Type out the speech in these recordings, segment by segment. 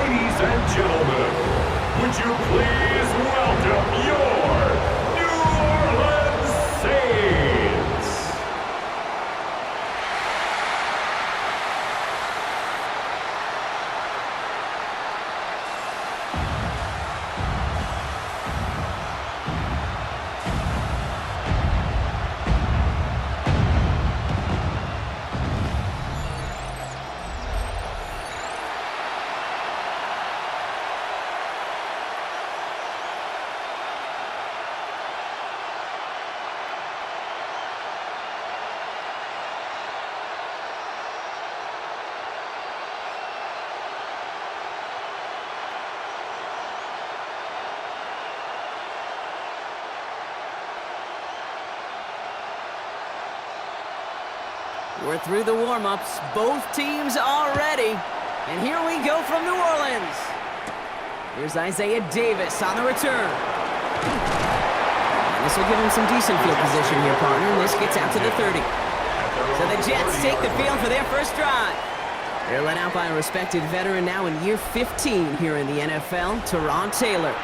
Ladies and gentlemen, would you please welcome your New Orleans Saints? We're through the warm-ups. Both teams are ready. And here we go from New Orleans. Here's Isaiah Davis on the return. And this will give him some decent field position here, partner. And this gets out to the 30. So the Jets take the field for their first drive. They're led out by a respected veteran now in year 15 here in the NFL, Teron Taylor.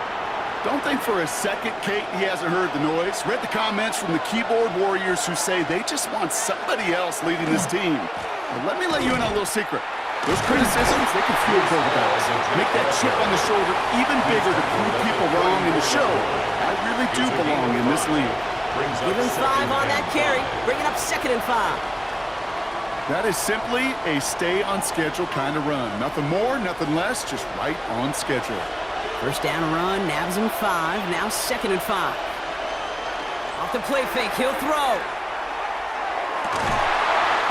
Don't think for a second, Kate, he hasn't heard the noise. Read the comments from the keyboard warriors who say they just want somebody else leading this team. But let me let you in on a little secret. Those criticisms, they can fuel quarterbacks. Make that chip on the shoulder even bigger to prove people wrong in the show. I really do belong in this league. Give him 5 on that carry. Bring it up 2nd and 5. That is simply a stay on schedule kind of run. Nothing more, nothing less, just right on schedule. First down run, nabs him 5, now 2nd and 5. Off the play fake, he'll throw.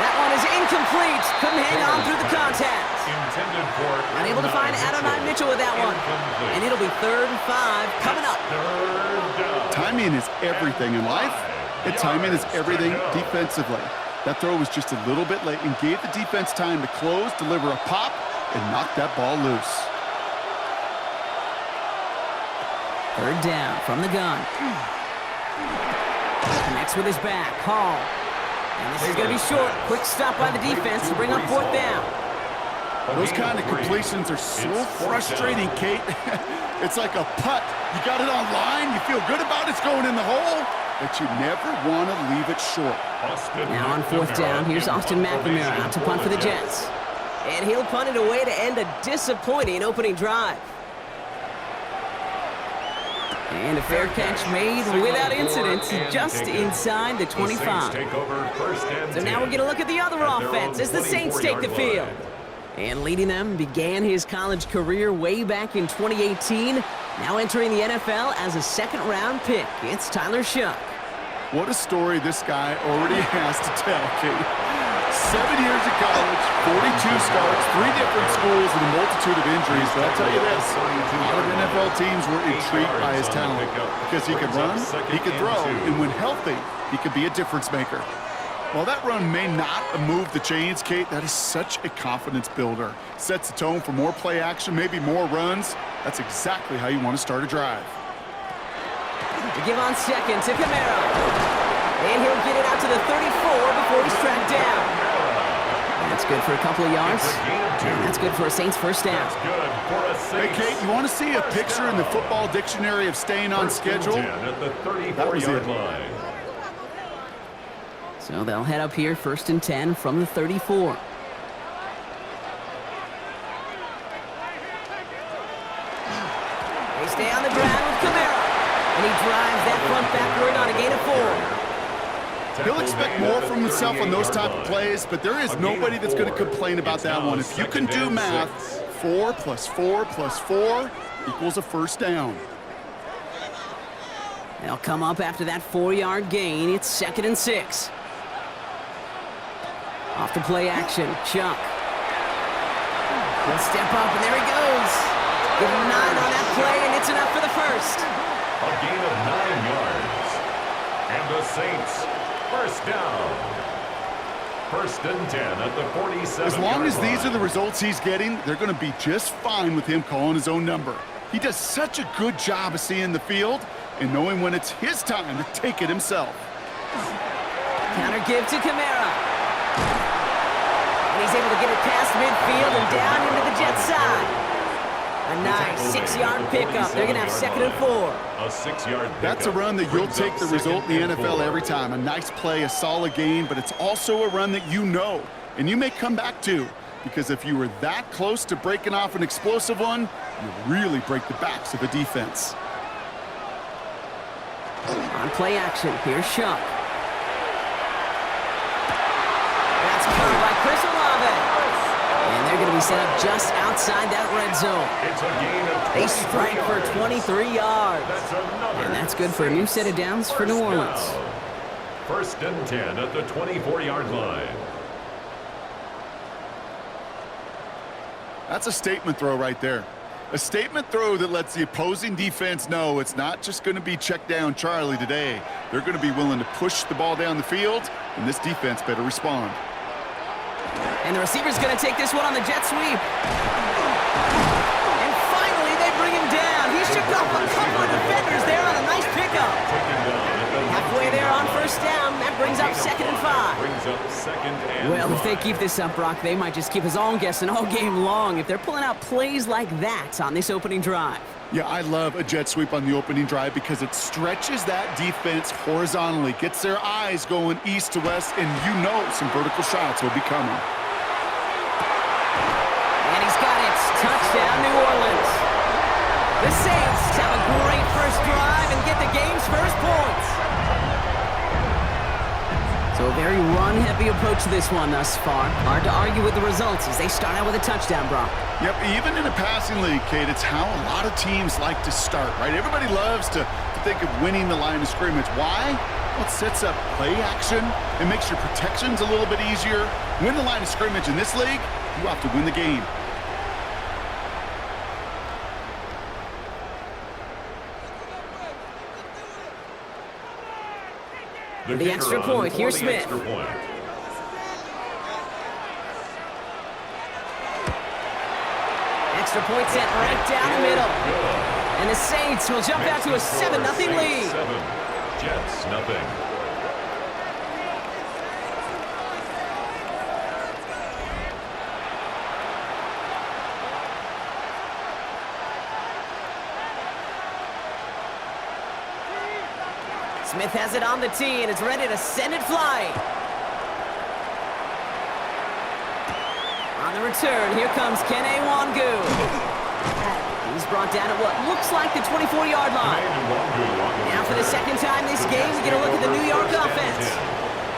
That one is incomplete. Couldn't hang on through the contact. Unable to find Adonai Mitchell with that one. And it'll be 3rd and 5 coming up. Timing is everything in life, and timing is everything defensively. That throw was just a little bit late and gave the defense time to close, deliver a pop, and knock that ball loose. 3rd down from the gun. Connects with his back. Hall. And this is going to be short. Quick stop by the defense to bring up 4th down. Those kind of completions are so frustrating, Kate. It's like a putt. You got it on line. You feel good about it's going in the hole, but you never want to leave it short. Now on 4th down, here's Austin McNamara out to punt for the Jets. And he'll punt it away to end a disappointing opening drive. And a fair catch made without incident, just inside the 25. So now we're going to look at the other offense as the Saints take the field. And leading them began his college career way back in 2018. Now entering the NFL as a 2nd-round pick. It's Tyler Shough. What a story this guy already has to tell, Kate. 7 years of college, 42 starts, 3 different schools, and a multitude of injuries. But I'll tell you this, a lot of NFL teams were intrigued by his talent because he could run, he could throw, and when healthy, he could be a difference maker. While that run may not have moved the chains, Kate, that is such a confidence builder. Sets the tone for more play action, maybe more runs. That's exactly how you want to start a drive. To give on 2nd to Camara. And he'll get it out to the 34 before he's tracked down. That's good for a couple of yards. And that's good for a Saints first down. Hey, Kate, you want to see a picture in the football dictionary of staying on schedule? That was it. So they'll head up here 1st and 10 from the 34. They stay on the ground with Camara. And he drives that front backward on a gain of 4. He'll expect more from himself on those type of plays, but there is nobody that's going to complain about that one. If you can do math, 4 + 4 + 4 equals a first down. They'll come up after that 4-yard gain. It's 2nd and 6. Off the play action, Chuck. He'll step up, and there he goes. Give him 9 on that play, and it's enough for the first. A gain of 9 yards. And the Saints, first down. 1st and 10 at the 47. As long as these are the results he's getting, they're going to be just fine with him calling his own number. He does such a good job of seeing the field and knowing when it's his time to take it himself. Counter give to Camara. And he's able to get it past midfield and down into the Jets side. A nice 6-yard pickup. They're going to have 2nd and 4. A 6-yard pickup. That's a run that you'll take the result in the NFL every time. A nice play, a solid gain, but it's also a run that you know, and you may come back to, because if you were that close to breaking off an explosive one, you really break the backs of a defense. On play action, here's Shuck. That's caught by Chris Olave. And they're going to be set up just outside that red zone. It's a gain of 23 They strike for 23 yards. And that's good for a new set of downs for New Orleans. First and 10 at the 24-yard line. That's a statement throw right there. A statement throw that lets the opposing defense know it's not just going to be check down Charlie today. They're going to be willing to push the ball down the field, and this defense better respond. And the receiver's going to take this one on the jet sweep. And finally, they bring him down. He shook off a couple of defenders there on a nice pickup. Halfway there on first down. That brings up 2nd and 5. Well, if they keep this up, Brock, they might just keep us all guessing all game long if they're pulling out plays like that on this opening drive. Yeah, I love a jet sweep on the opening drive because it stretches that defense horizontally, gets their eyes going east to west, and you know some vertical shots will be coming. And he's got it. Touchdown, New Orleans. The Saints have a great first drive and get the game's first points. So a very run-heavy approach to this one thus far. Hard to argue with the results as they start out with a touchdown, Brock. Yep, even in a passing league, Kate, it's how a lot of teams like to start, right? Everybody loves to think of winning the line of scrimmage. Why? Well, it sets up play action. It makes your protections a little bit easier. Win the line of scrimmage in this league, you have to win the game. The extra point, here's Smith. Extra point sent right down the middle. And the Saints will jump out to a 7-0 lead. Jets, nothing. Smith has it on the tee and is ready to send it flying. On the return, here comes Kene Wangu. He's brought down at what looks like the 24-yard line. Now for the second time this game, we get a look at the New York offense.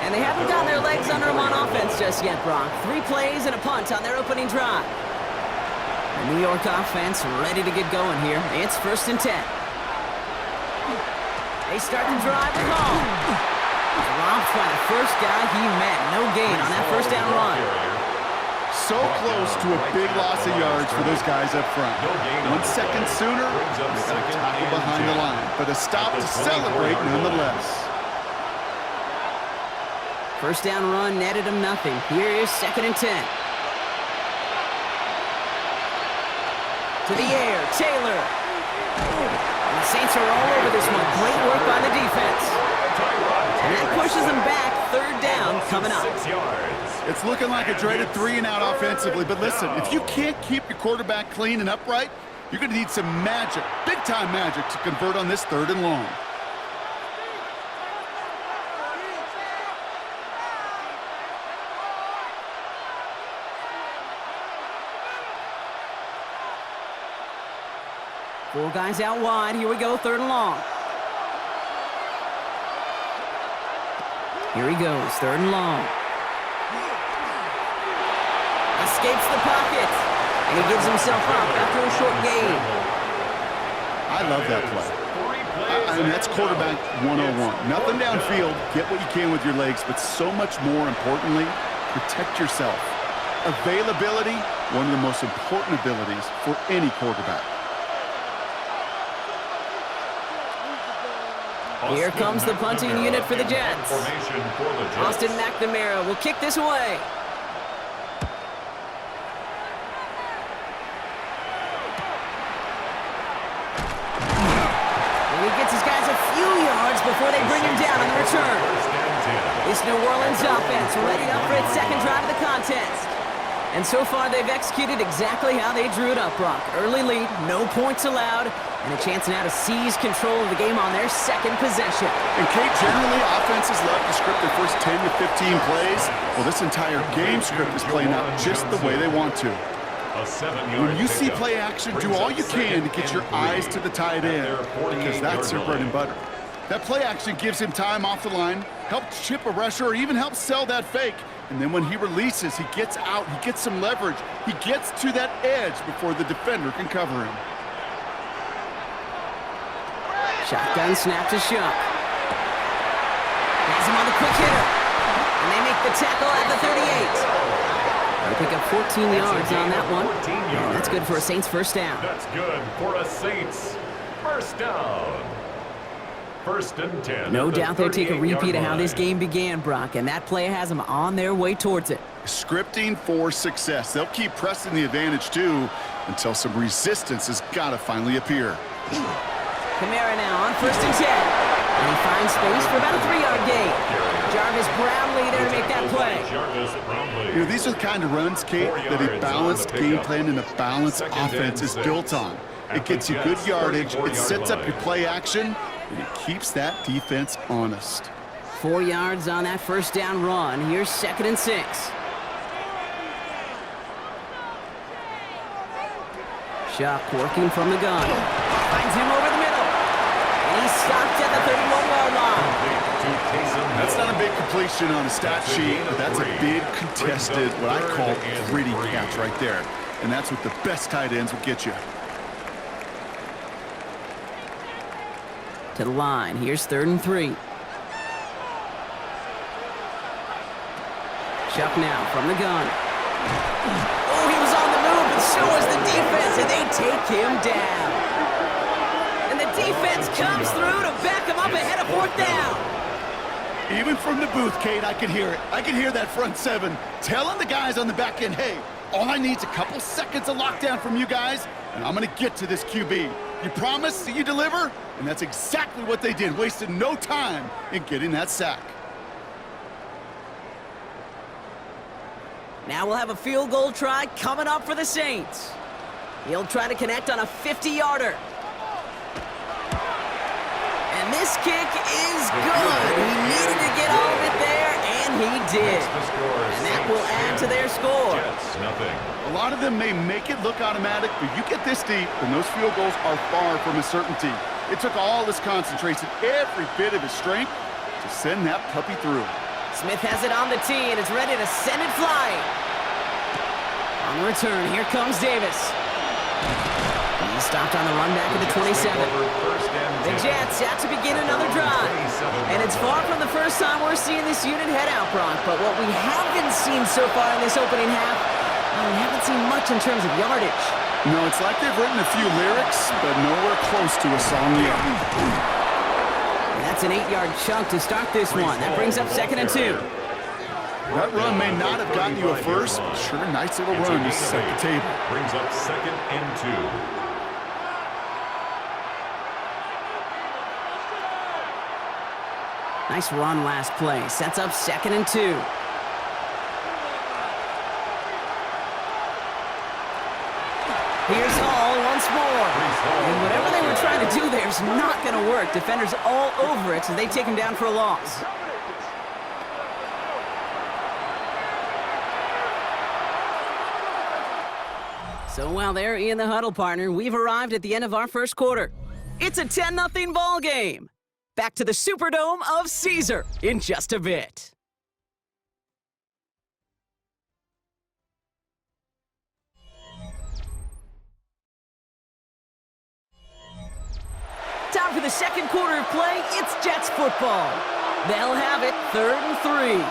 And they haven't gotten their legs under them on offense just yet, Brock. 3 plays and a punt on their opening drive. The New York offense ready to get going here. It's 1st and 10. They start the drive with Hall. Dropped by the first guy he met. No gain on that first down run. So close to a big loss of yards for those guys up front. 1 second sooner, they got a tackle behind the line. But a stop to celebrate nonetheless. First down run netted him nothing. Here is 2nd and 10. To the air, Taylor. And the Saints are all over this one. Great work by the defense. And that pushes them back. 3rd down coming up. 6 yards. It's looking like a dreaded 3-and-out offensively. But listen, if you can't keep your quarterback clean and upright, you're going to need some magic, big-time magic, to convert on this 3rd and long. Four guys out wide. Here we go, 3rd and long. Here he goes, 3rd and long. Escapes the pocket. And he gives himself up after a short gain. I love that play. I mean, that's quarterback 101. Nothing downfield. Get what you can with your legs, but so much more importantly, protect yourself. Availability, one of the most important abilities for any quarterback. Here comes the punting unit for the Jets. Austin McNamara will kick this away. And he gets his guys a few yards before they bring him down on the return. This New Orleans offense ready up for its 2nd drive of the contest. And so far, they've executed exactly how they drew it up, Brock. Early lead, no points allowed, and a chance now to seize control of the game on their second possession. And Kate, generally, offenses love to script their first 10 to 15 plays. Well, this entire game script is playing out just the way they want to. When you see play action, do all you can to get your eyes to the tight end, because that's their bread and butter. That play action gives him time off the line, helps chip a rusher, or even helps sell that fake. And then when he releases, he gets out, he gets some leverage. He gets to that edge before the defender can cover him. Shotgun snap to Shuck. Has him on the quick hitter. And they make the tackle at the 38. They pick up 14 yards on that one. And that's good for a Saints first down. That's good for a Saints first down. First and 10. No doubt they'll take a repeat of how this game began, Brock, and that play has them on their way towards it. Scripting for success. They'll keep pressing the advantage, too, until some resistance has got to finally appear. Kamara now on first and 10. And he finds space for about a 3-yard gain. Jarvis Brownlee there to make that play. You know, these are the kind of runs, Kate, that a balanced game plan and a balanced offense is built on. It gets you good yardage, it sets up your play action, and it keeps that defense honest. 4 yards on that first down run. Here's 2nd and 6. Shuck working from the gun. Finds him over the middle. And he's stopped at the 31-yard line. That's not a big completion on a stat sheet, but that's a big contested, what I call gritty catch right there. And that's what the best tight ends will get you. To the line. Here's 3rd and 3. Shuck now from the gun. Oh, he was on the move, and so was the defense, and they take him down. And the defense comes through to back him up ahead of 4th down. Even from the booth, Kate, I can hear it. I can hear that front 7 telling the guys on the back end, hey, all I need is a couple seconds of lockdown from you guys, and I'm going to get to this QB. You promise that you deliver? And that's exactly what they did, wasted no time in getting that sack. Now we'll have a field goal try coming up for the Saints. He'll try to connect on a 50-yarder. And this kick is good. He needed to get all of it there, and he did. And that will add to their score. A lot of them may make it look automatic, but you get this deep, and those field goals are far from a certainty. It took all his concentration, every bit of his strength, to send that puppy through. Smith has it on the tee, and it's ready to send it flying. On return, here comes Davis. He stopped on the run back at the 27. The Jets out to begin another drive. And it's far from the first time we're seeing this unit head out, Brock. But what we haven't seen so far in this opening half, we haven't seen much in terms of yardage. No, it's like they've written a few lyrics, but nowhere close to a song yet. And that's an 8-yard chunk to start this one. That brings up 2nd and 2. That run may not have gotten you a first, but sure, nice little run to set the table. Brings up 2nd and 2. Nice run last play. Sets up 2nd and 2. Here's Hall once more. And whatever they were trying to do there is not going to work. Defenders all over it, so they take him down for a loss. So while they're in the huddle, partner, we've arrived at the end of our first quarter. It's a 10-0 ball game. Back to the Superdome of Caesar in just a bit. Time for the second quarter of play. It's Jets football. They'll have it 3rd and 3.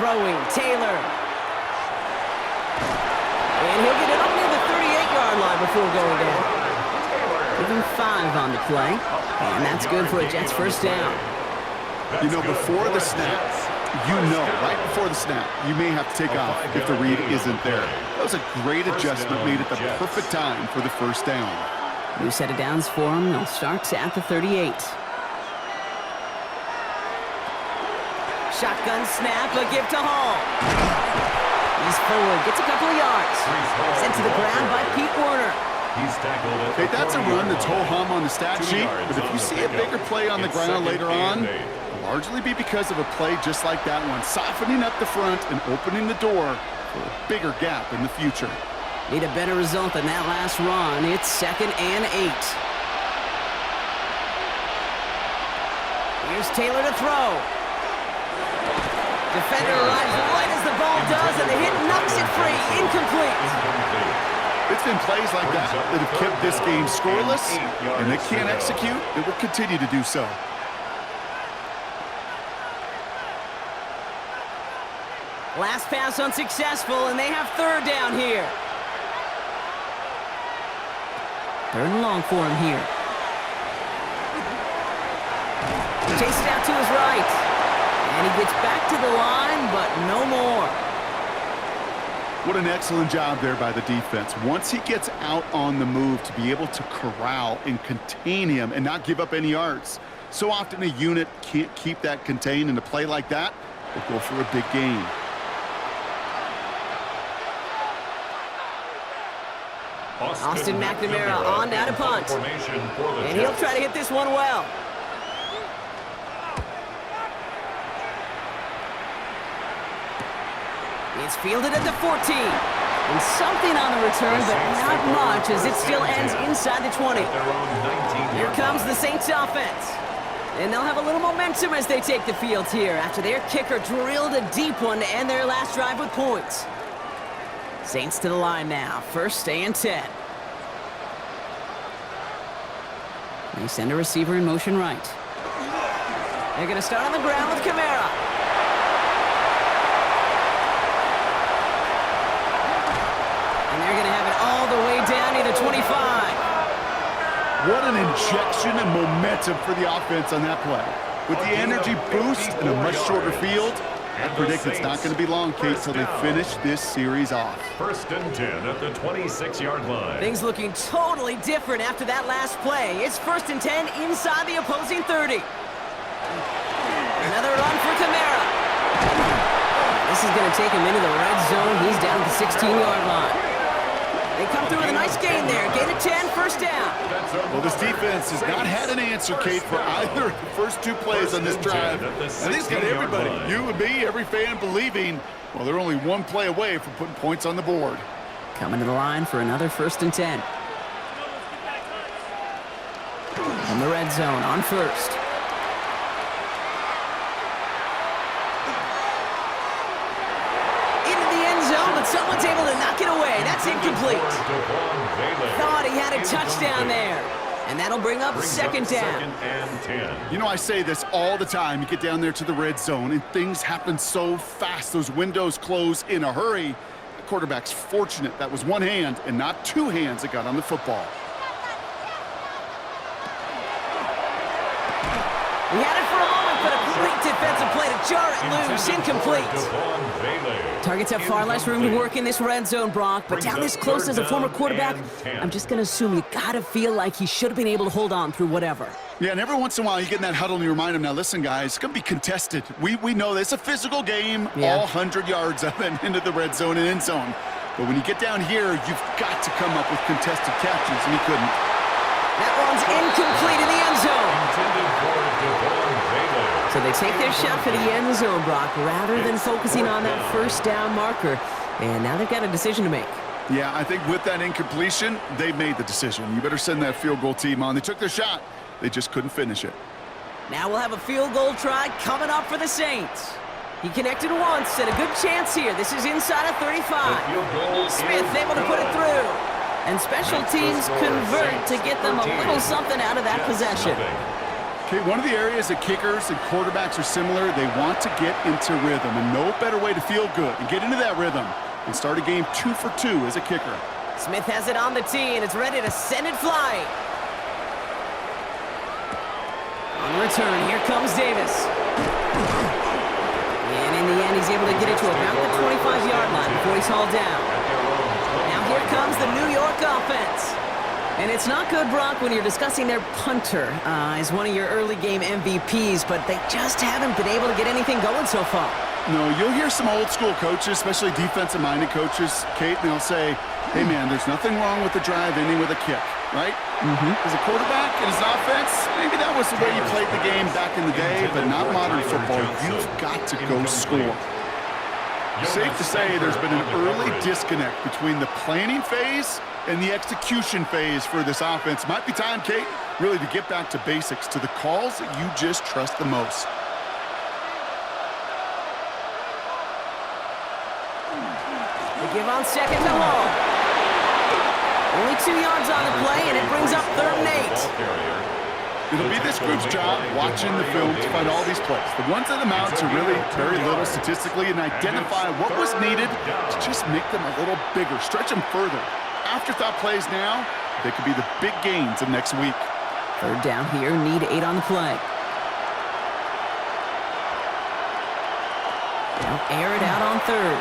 Throwing, Taylor. And he'll get it up near the 38-yard line before going down. Give him 5 on the play. And that's good for a Jets first down. You know, before the snap, right before the snap, you may have to take off if the read isn't there. That was a great adjustment made at the perfect time for the first down. New set of downs for him. They'll start at the 38. shotgun snap, a give to Hall. He's forward, gets a couple of yards. Sent to the ground by Pete Werner. He's tackled at Hey, that's a run that's ho-hum on the stat sheet, but if you see a bigger play on the ground later on, it'll largely be because of a play just like that one, softening up the front and opening the door for a bigger gap in the future. Need a better result than that last run. It's 2nd and 8. Here's Taylor to throw. Defender arrives right as the ball does, and the hit knocks it free. Incomplete. It's been plays like that that have kept this game scoreless, and they can't execute. It will continue to do so. Last pass unsuccessful, and they have 3rd down here. 3rd and long for him here. Chased out to his right. And he gets back to the line, but no more. What an excellent job there by the defense. Once he gets out on the move, to be able to corral and contain him and not give up any yards. So often a unit can't keep that contained, and a play like that will go for a big gain. Austin McNamara on down to punt. And he'll try to hit this one well. It's fielded at the 14. And something on the return, but not much, as it still ends inside the 20. Here comes the Saints offense. And they'll have a little momentum as they take the field here after their kicker drilled a deep one to end their last drive with points. Saints to the line now, 1st and 10. They send a receiver in motion right. They're going to start on the ground with Kamara. And they're going to have it all the way down near the 25. What an injection and momentum for the offense on that play. With the energy boost and a much shorter field, I predict it's not going to be long, Kate, till they finish this series off. 1st and 10 at the 26-yard line. Things looking totally different after that last play. It's 1st and 10 inside the opposing 30. Another run for Kamara. This is going to take him into the red zone. He's down at the 16-yard line. They come through with a nice gain there. Gain of 10, 1st down. Well, this defense has not had an answer, Kate, for either of the first 2 plays on this drive. I think it's got everybody, you and me, every fan believing, well, they're only 1 play away from putting points on the board. Coming to the line for another 1st and 10. From the red zone on 1st. But someone's able to knock it away. That's incomplete. Thought he had a touchdown there. And that'll bring up 2nd down. You know, I say this all the time. You get down there to the red zone, and things happen so fast. Those windows close in a hurry. The quarterback's fortunate that was 1 hand and not 2 hands that got on the football. He had it for a moment, but a great defensive play to jar it loose. Incomplete. Targets have far less room to work in this red zone, Brock, but down this close as a former quarterback, I'm just going to assume you got to feel like he should have been able to hold on through whatever. Yeah, and every once in a while you get in that huddle and you remind him, now listen, guys, it's going to be contested. We know this. It's a physical game, all 100 yards of it into the red zone and end zone. But when you get down here, you've got to come up with contested catches, and he couldn't. That one's incomplete in the end zone. So they take their shot for the end zone, Brock, rather than focusing on that 1st down marker. And now they've got a decision to make. Yeah, I think with that incompletion, they've made the decision. You better send that field goal team on. They took their shot. They just couldn't finish it. Now we'll have a field goal try coming up for the Saints. He connected once and a good chance here. This is inside of 35. Smith able to put it through. And special teams convert to get them a little something out of that possession. Okay, one of the areas that kickers and quarterbacks are similar, they want to get into rhythm, and no better way to feel good and get into that rhythm and start a game 2 for 2 as a kicker. Smith has it on the tee, and it's ready to send it flying. On the return, here comes Davis. And in the end, he's able to get it to about the 25-yard line before he's hauled down. Now here comes the New York offense. And it's not good, Brock, when you're discussing their punter as one of your early game MVPs, but they just haven't been able to get anything going so far. No, you'll hear some old school coaches, especially defensive-minded coaches, Kate, and they'll say, hey, man, there's nothing wrong with the drive ending with a kick, right? As a quarterback and as an offense, maybe that was the way you played the game back in the day, but not modern football. You've got to go score. Safe to say there's been an early disconnect between the planning phase and the execution phase for this offense. Might be time, Kate, really to get back to basics, to the calls that you just trust the most. They give on second to Hall. Only 2 yards on the play, and it brings up 3rd and 8. It'll be this group's job watching the film to find all these plays. The ones that amount to really very little statistically and identify what was needed to just make them a little bigger, stretch them further. Afterthought plays now, they could be the big gains of next week. 3rd down here, need 8 on the play. Now air it out on 3rd.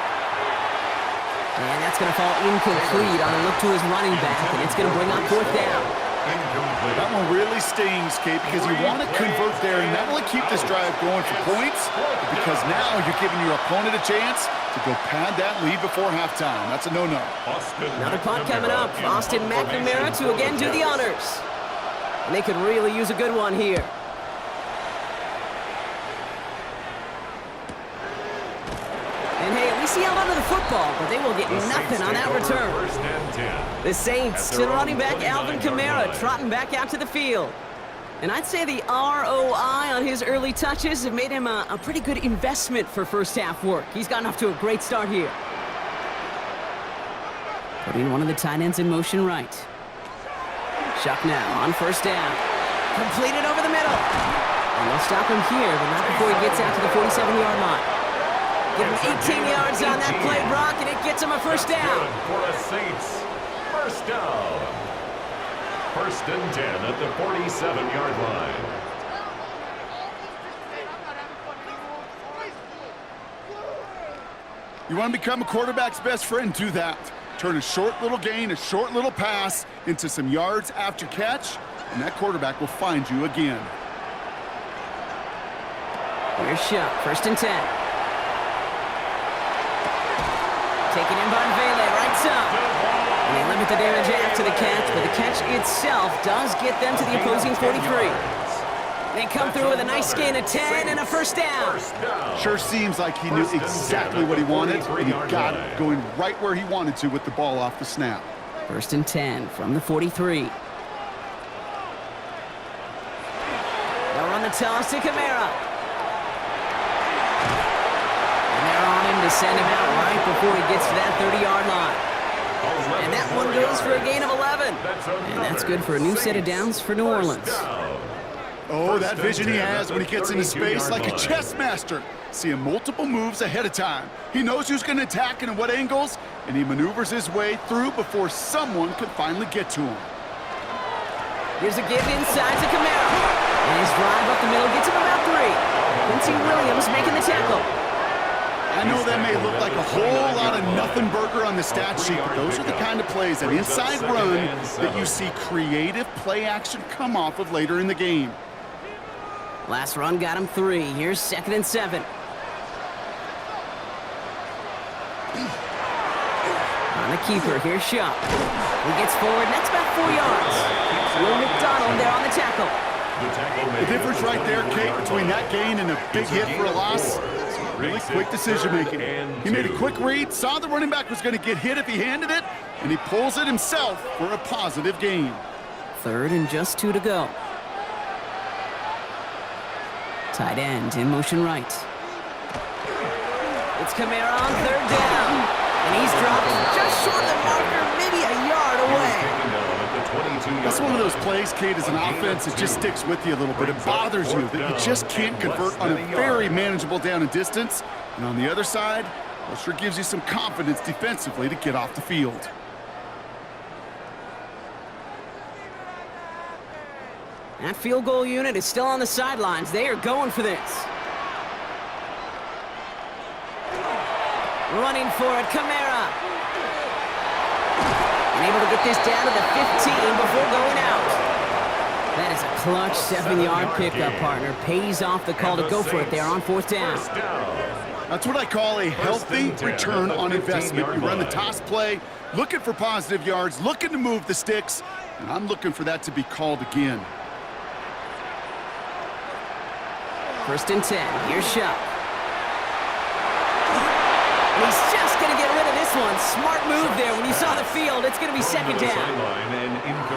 And that's going to fall incomplete on a look to his running back, and it's going to bring up 4th down. That one really stings, Kate, because you want to convert there and not only keep this drive going for points, but because now you're giving your opponent a chance to go pad that lead before halftime. That's a no-no. Another punt coming up. Austin McNamara to again do the honors. And they could really use a good one here. And hey, at least he held onto the football, but they will get nothing on that return. The Saints to running back Alvin Kamara trotting back out to the field. And I'd say the ROI on his early touches have made him a pretty good investment for first half work. He's gotten off to a great start here. Putting one of the tight ends in motion right. Shuck now on 1st down. Completed over the middle. And they'll stop him here, but not before he gets out to the 47-yard line. Give him 18 yards on that play, Brock, and it gets him a 1st down. For a Saints 1st down. 1st and 10 at the 47-yard line. You want to become a quarterback's best friend? Do that. Turn a short little gain, a short little pass into some yards after catch, and that quarterback will find you again. Here's Shuck, 1st and 10. Taken in by Vele, right side. And they limit the damage after the catch, but the catch itself does get them to the opposing 43. They come through with a nice gain of 10 and a 1st down. Sure seems like he knew exactly what he wanted, and he got it, going right where he wanted to with the ball off the snap. 1st and 10 from the 43. They'll run the toss to Kamara. To send him out right before he gets to that 30-yard line. And that one goes for a gain of 11. And that's good for a new set of downs for New Orleans. Oh, that vision he has when he gets into space like a chess master. Seeing multiple moves ahead of time. He knows who's going to attack and at what angles, and he maneuvers his way through before someone could finally get to him. Here's a give inside to Kamara. And his drive up the middle gets him about 3. Quincy Williams making the tackle. I know that may look like a whole lot of nothing burger on the stat sheet, but those are the kind of plays, an inside run, that you see creative play action come off of later in the game. Last run got him 3. Here's 2nd and 7. On the keeper, here's Shuck. He gets forward, and that's about 4 yards. Will McDonald there on the tackle. The difference right there, Kate, between that gain and a big hit for a loss, really quick decision-making. He made a quick read, saw the running back was going to get hit if he handed it, and he pulls it himself for a positive gain. 3rd and just 2 to go. Tight end in motion right. It's Kamara on 3rd down. And he's dropped just short of the marker, maybe a yard away. That's one of those plays, Kate, as an offense, it just sticks with you a little bit. It bothers you that you just can't convert on a very manageable down and distance. And on the other side, well, sure gives you some confidence defensively to get off the field. That field goal unit is still on the sidelines. They are going for this. Running for it, Kamara. able to get this down to the 15 before going out. That is a clutch 7-yard pickup, partner. Pays off the call to go for it there on 4th down. That's what I call a healthy return on investment. You run the toss play, looking for positive yards, looking to move the sticks, and I'm looking for that to be called again. 1st and 10. Here's Shuck. And he's just going to get rid of this one. Smart move there. When you saw the field, it's going to be 2nd down.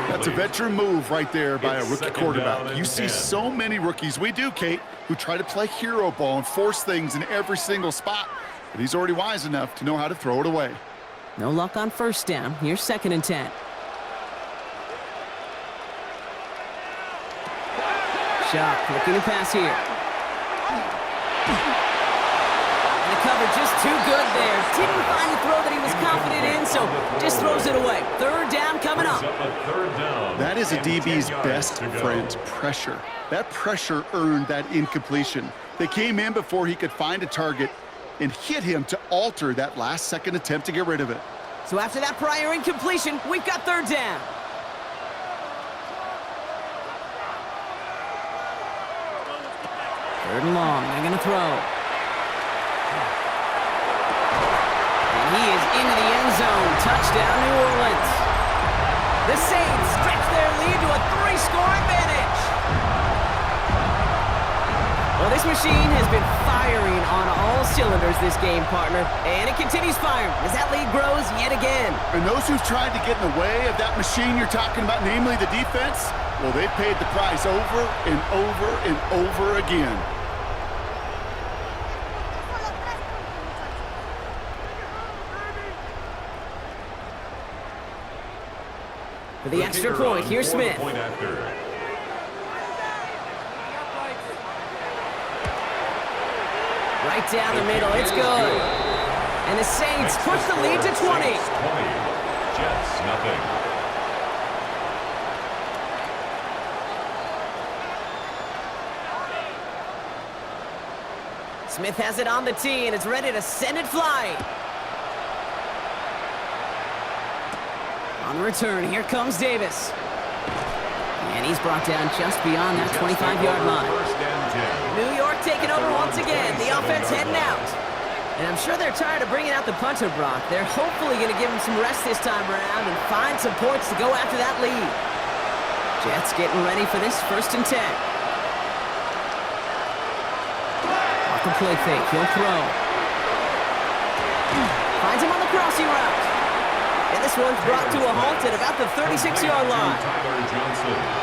That's a veteran move right there by a rookie quarterback. You see so many rookies, we do, Kate, who try to play hero ball and force things in every single spot. But he's already wise enough to know how to throw it away. No luck on 1st down. Here's 2nd and 10. Shuck looking to pass here. And the cover just too good there. Didn't find a throw that he was confident in, so just throws it away. 3rd down coming up. That is a DB's best friend, pressure. That pressure earned that incompletion. They came in before he could find a target and hit him to alter that last-second attempt to get rid of it. So after that prior incompletion, we've got 3rd down. 3rd and long. They're going to throw. And he is into the end zone. Touchdown, New Orleans. The Saints stretch their lead to a 3-score advantage. Well, this machine has been firing on all cylinders this game, partner. And it continues firing as that lead grows yet again. And those who've tried to get in the way of that machine you're talking about, namely the defense, well, they've paid the price over and over and over again. For the extra point, here's Smith. Right down the middle, it's good. And the Saints push the lead to 20. Jets, nothing. Smith has it on the tee, and it's ready to send it flying. On the return, here comes Davis. And he's brought down just beyond that 25-yard line. New York taking over once again. The offense heading out. And I'm sure they're tired of bringing out the punter, Brock. They're hopefully going to give him some rest this time around and find some points to go after that lead. Jets getting ready for this 1st and 10. Off the play fake, he'll throw. Finds him on the crossing route. And this one's brought to a halt at about the 36-yard line.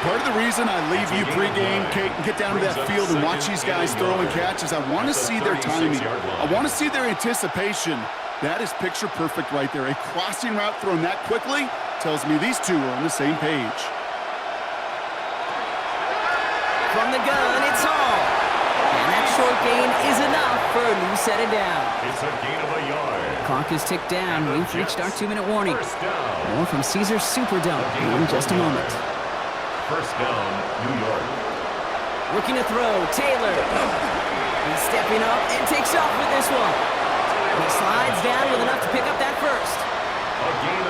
Part of the reason I leave you pregame, Kate, and get down to that field and watch these guys throw and catch is I want to see their timing. I want to see their anticipation. That is picture perfect right there. A crossing route thrown that quickly tells me these two are on the same page. From the gun, it's Hall. And that short gain is enough for a new set of down. It's a gain of a yard. Clock is ticked down. We've reached our 2-minute warning. More from Caesars Superdome in just a moment. 1st down, New York. Looking to throw, Taylor. He's stepping up and takes off with this one. He slides down with enough to pick up that 1st.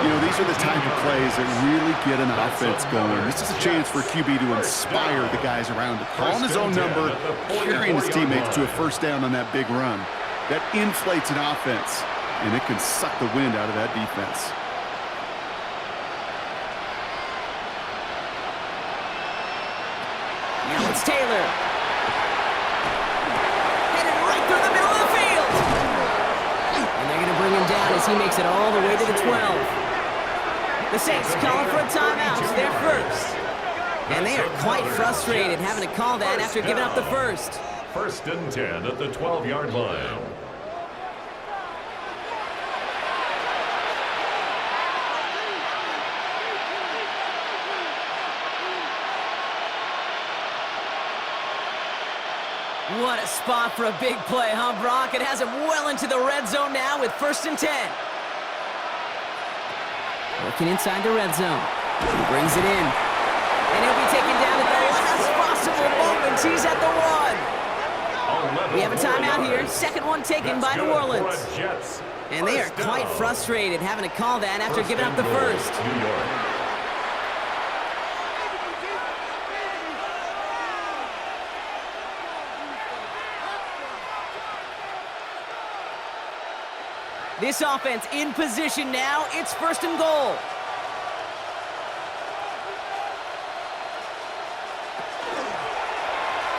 You know, these are the type of plays that really get an offense going. This is a chance for QB to inspire the guys around him. Calling his own number, carrying his teammates to a 1st down on that big run. That inflates an offense, and it can suck the wind out of that defense. Now it's Taylor. Headed right through the middle of the field. And they're going to bring him down as he makes it all the way to the 12. The Saints calling for a timeout. It's their 1st. And they are quite frustrated having to call that after giving up the 1st. 1st and 10 at the 12-yard line. What a spot for a big play, huh, Brock? It has him well into the red zone now with 1st and 10. Working inside the red zone. He brings it in. And he'll be taken down at the last possible moment. He's at the 1. 11 We have a timeout here. yards. Second one taken by New Good Orleans. for a Jets. And they are First quite down. frustrated having to call that after First giving up and the goal, first. New York. This offense in position now. It's first and goal.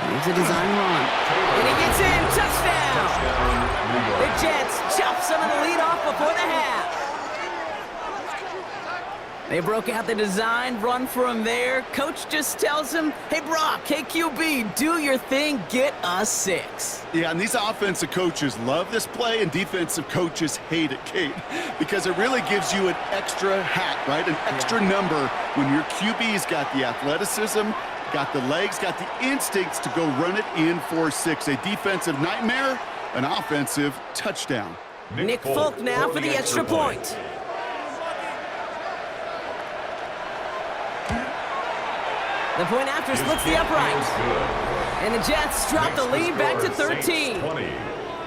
Here's a design run. And he gets in. Touchdown. Touchdown, New York. The Jets chop some of the lead off before the half. They broke out the design run for him there. Coach just tells him, hey, Brock, hey, QB, do your thing. Get us 6. Yeah, and these offensive coaches love this play, and defensive coaches hate it, Kate, because it really gives you an extra hat, right? An extra number when your QB's got the athleticism, got the legs, got the instincts to go run it in for 6. A defensive nightmare, an offensive touchdown. Nick Folk now for the extra point. The point after splits the uprights. And the Jets drop the lead back to 13. Saints 20,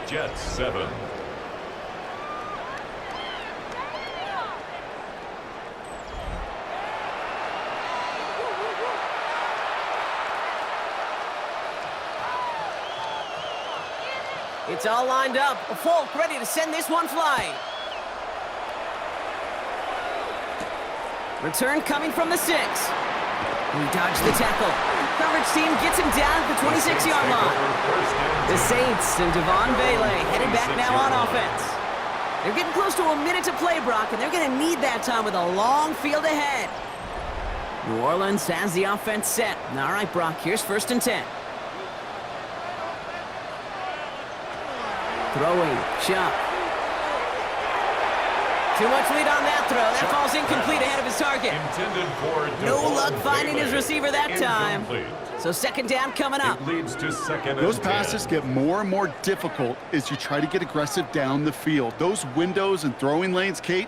Jets 7. It's all lined up. Folk ready to send this one flying. Return coming from the 6. He dodged the tackle. Coverage team gets him down at the 26-yard line. The Saints and Devon Bailey headed back now on offense. They're getting close to a minute to play, Brock, and they're going to need that time with a long field ahead. New Orleans has the offense set. All right, Brock, here's first and 10. Throwing, Chuck. Too much lead on that throw. That falls incomplete ahead of his target. Intended for No Devon luck finding his Bailey. receiver that time. Incomplete. So second down coming up. It leads to second Those and passes 10. get more and more difficult as you try to get aggressive down the field. Those windows and throwing lanes, Kate,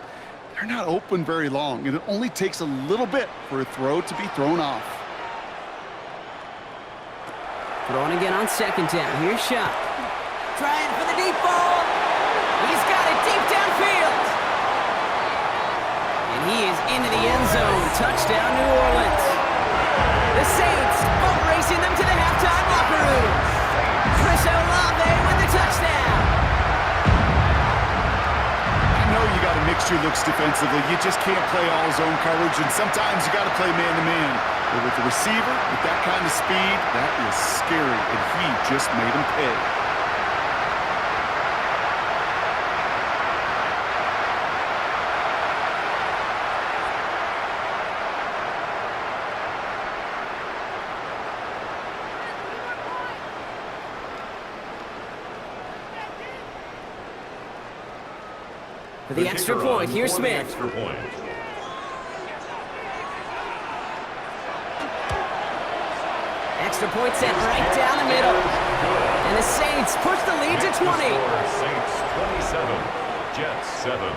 they're not open very long, and it only takes a little bit for a throw to be thrown off. Throwing again on second down. Here's Shuck. Trying for the deep ball. He's got it deep downfield. And he is into the end zone. Touchdown, New Orleans. The Saints boat racing them to the halftime locker room. Chris Olave with the touchdown. I know you got to mix your looks defensively. You just can't play all zone coverage, and sometimes you got to play man-to-man. But with the receiver, with that kind of speed, that is scary, and he just made him pay. For the extra point, here's For the Smith. extra point. Extra point set right down the middle. And the Saints push the lead to 20. Saints 27, Jets 7.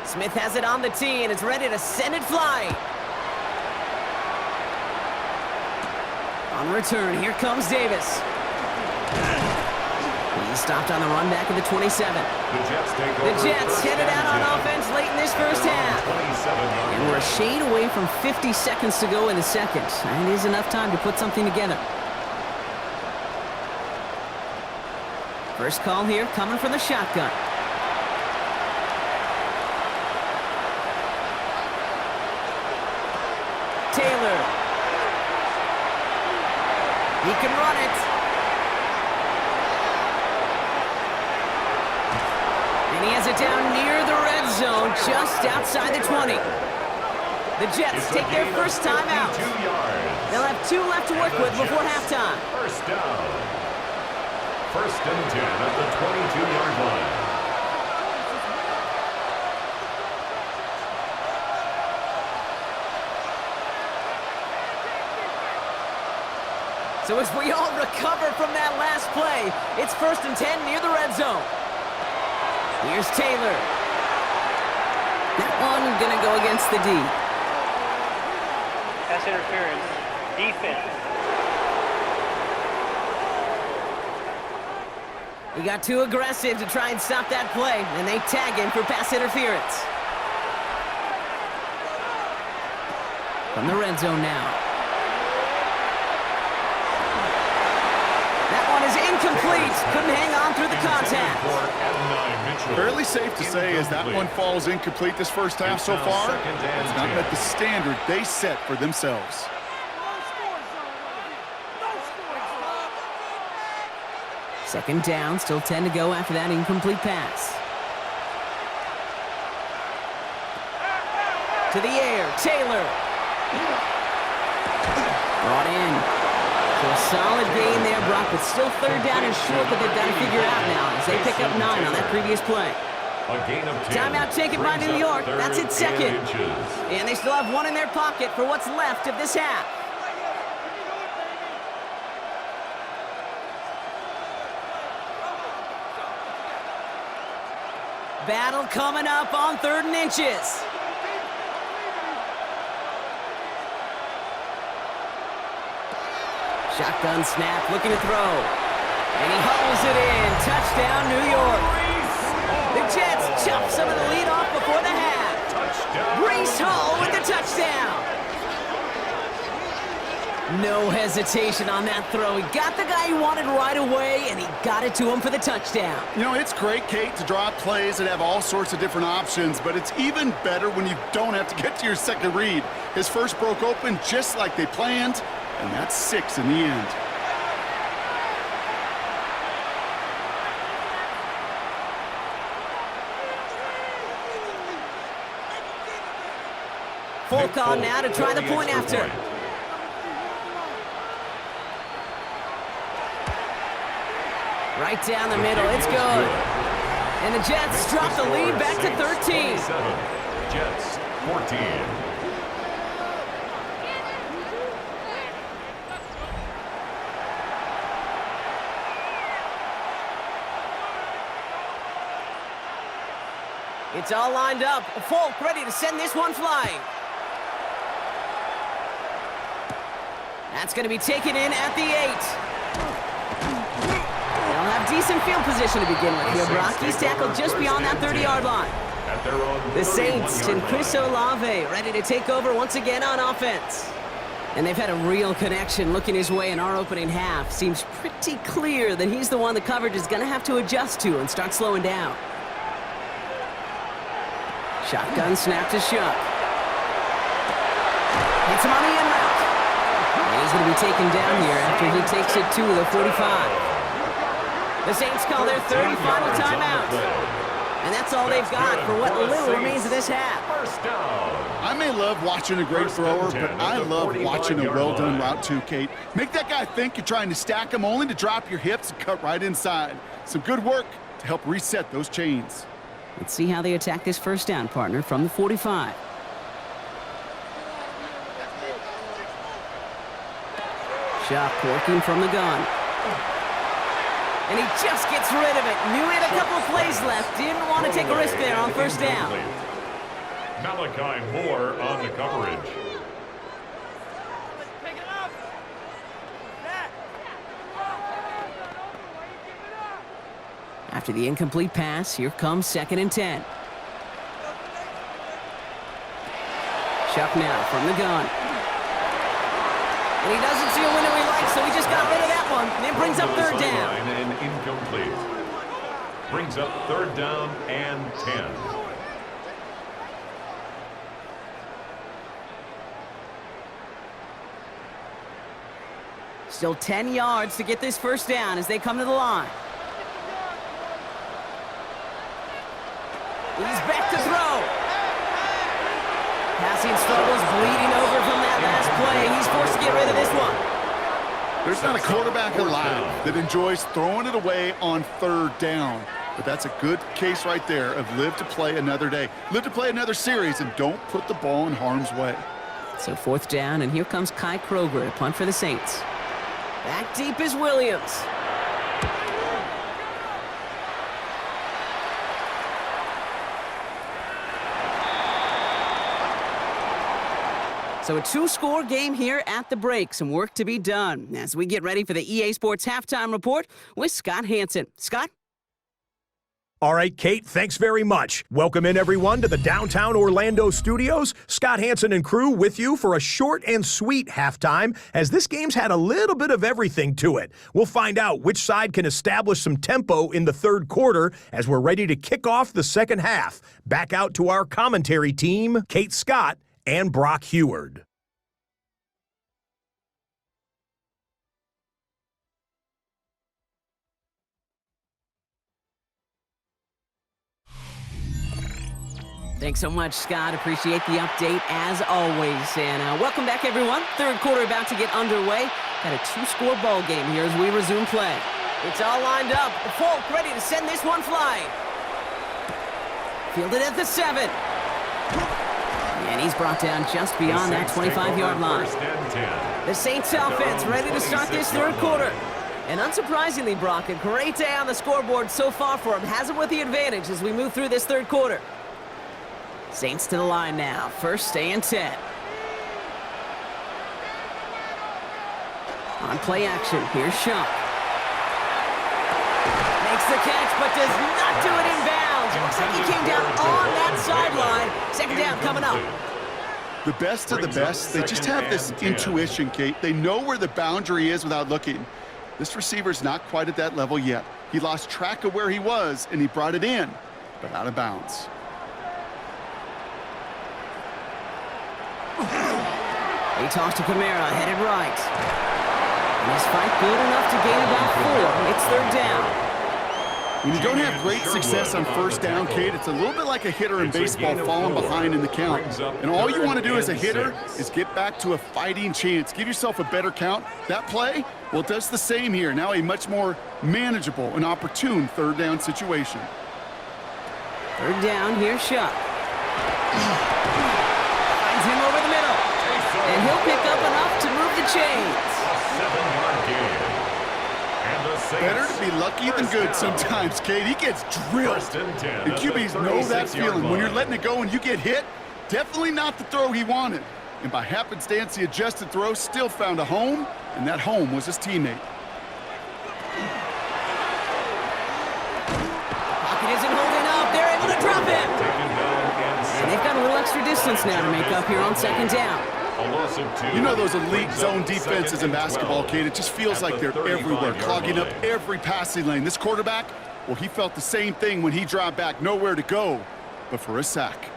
Smith has it on the tee and is ready to send it flying. On return, here comes Davis. He's stopped on the run back of the 27. The Jets headed out on offense late in this first half. And we're a shade away from 50 seconds to go in the second. And it is enough time to put something together. First call here coming from the shotgun. Taylor. He can run it. And he has it down near the red zone, just outside the 20. The Jets take their first time out. They'll have 2 left to work with before halftime. First down. First and 10 at the 22-yard line. So as we all recover from that last play, it's first and 10 near the red zone. Here's Taylor. That one going to go against the D. Pass interference. Defense. He got too aggressive to try and stop that play, and they tag him for pass interference. From the red zone now. That one is incomplete. Couldn't hang on through the contact. Fairly safe to say as that one falls incomplete this first half so far. It's not met the standard they set for themselves. Second down, still 10 to go after that incomplete pass. To the air, Taylor. Brought in. So a solid gain there, Brock, but still third down and short that they've got to figure out now as they pick up 9 on that previous play. A gain of 10. Timeout taken by New York. That's its second. And they still have one in their pocket for what's left of this half. Battle coming up on 3rd and inches. Shotgun snap, looking to throw. And he hauls it in. Touchdown, New York. The Jets chop some of the lead off before the half. Breece Hall with the touchdown. No hesitation on that throw. He got the guy he wanted right away, and he got it to him for the touchdown. You know, it's great, Kate, to draw plays that have all sorts of different options, but it's even better when you don't have to get to your second read. His first broke open just like they planned, and that's 6 in the end. Folk on now to try the point after. Right down the middle, it's good. And the Jets drop the lead back to 13. Jets, 14. It's all lined up. Folk ready to send this one flying. That's going to be taken in at the 8. They'll have decent field position to begin with here, Brock. He's tackled just beyond that 30-yard line. The Saints and Chris Olave ready to take over once again on offense. And they've had a real connection looking his way in our opening half. Seems pretty clear that he's the one the coverage is going to have to adjust to and start slowing down. Shotgun snap to Shook. Hits him on the end route. And he's going to be taken down here after he takes it to the 45. The Saints call their third and final timeout. And that's all they've got for what little remains of this half. I may love watching a great thrower, but I love watching a well-done route too, Kate. Make that guy think you're trying to stack him only to drop your hips and cut right inside. Some good work to help reset those chains. Let's see how they attack this first down, partner, from the 45. Shock working from the gun. And he just gets rid of it. Knew he had a couple of plays left. Didn't want to take a risk there on first down. Malachi Moore on the coverage. After the incomplete pass, here comes 2nd and 10. Chuck now from the gun. And he doesn't see a window he likes, so he just got rid of that one. And it brings up 3rd down. And incomplete. Brings up 3rd down and 10. Still 10 yards to get this first down as they come to the line. He's back to throw. Passing struggles, bleeding over from that last play. He's forced to get rid of this one. There's not a quarterback alive that enjoys throwing it away on 3rd down. But that's a good case right there of live to play another day. Live to play another series and don't put the ball in harm's way. So 4th down, and here comes Kai Kroger to punt for the Saints. Back deep is Williams. So a two-score game here at the break. Some work to be done as we get ready for the EA Sports Halftime Report with Scott Hansen. Scott? All right, Kate, thanks very much. Welcome in, everyone, to the downtown Orlando studios. Scott Hansen and crew with you for a short and sweet halftime, as this game's had a little bit of everything to it. We'll find out which side can establish some tempo in the third quarter as we're ready to kick off the second half. Back out to our commentary team, Kate Scott and Brock Heward. Thanks so much, Scott. Appreciate the update as always. And welcome back, everyone. Third quarter about to get underway. Got a two-score ball game here as we resume play. It's all lined up. Falk ready to send this one flying. Fielded at the 7. And he's brought down just beyond that 25-yard line. The Saints offense ready to start this third quarter. And unsurprisingly, Brock, a great day on the scoreboard so far for him. Has him with the advantage as we move through this third quarter. Saints to the line now. First and 10. On play action, here's Shuck. Makes the catch, but does not do it in bounds. Looks like he came down on that sideline. Second down coming up. The best of the best, they just have this intuition, Kate. They know where the boundary is without looking. This receiver's not quite at that level yet. He lost track of where he was, and he brought it in, but out of bounds. He tossed to Kamara, headed right. And his fight good enough to gain about 4. It's third down. When you don't have great success on first down, Kate, it's a little bit like a hitter in baseball falling behind in the count. And all you want to do as a hitter is get back to a fighting chance. Give yourself a better count. That play, well, it does the same here. Now a much more manageable and opportune third down situation. Third down, here's Shuck. Finds him over the middle. And he'll pick up enough to move the chains. A 7-yard gain. And the Saints Better to be lucky than good sometimes, Kate. He gets drilled. And QBs know that feeling. When you're letting it go and you get hit, definitely not the throw he wanted. And by happenstance, the adjusted throw still found a home, and that home was his teammate. Pocket isn't holding up. They're able to drop him. And they've got a little extra distance now to make up here on second down. You know those elite zone defenses in basketball, Kate? It just feels like they're everywhere, clogging up every passing lane. This quarterback, well, he felt the same thing when he dropped back. Nowhere to go but for a sack.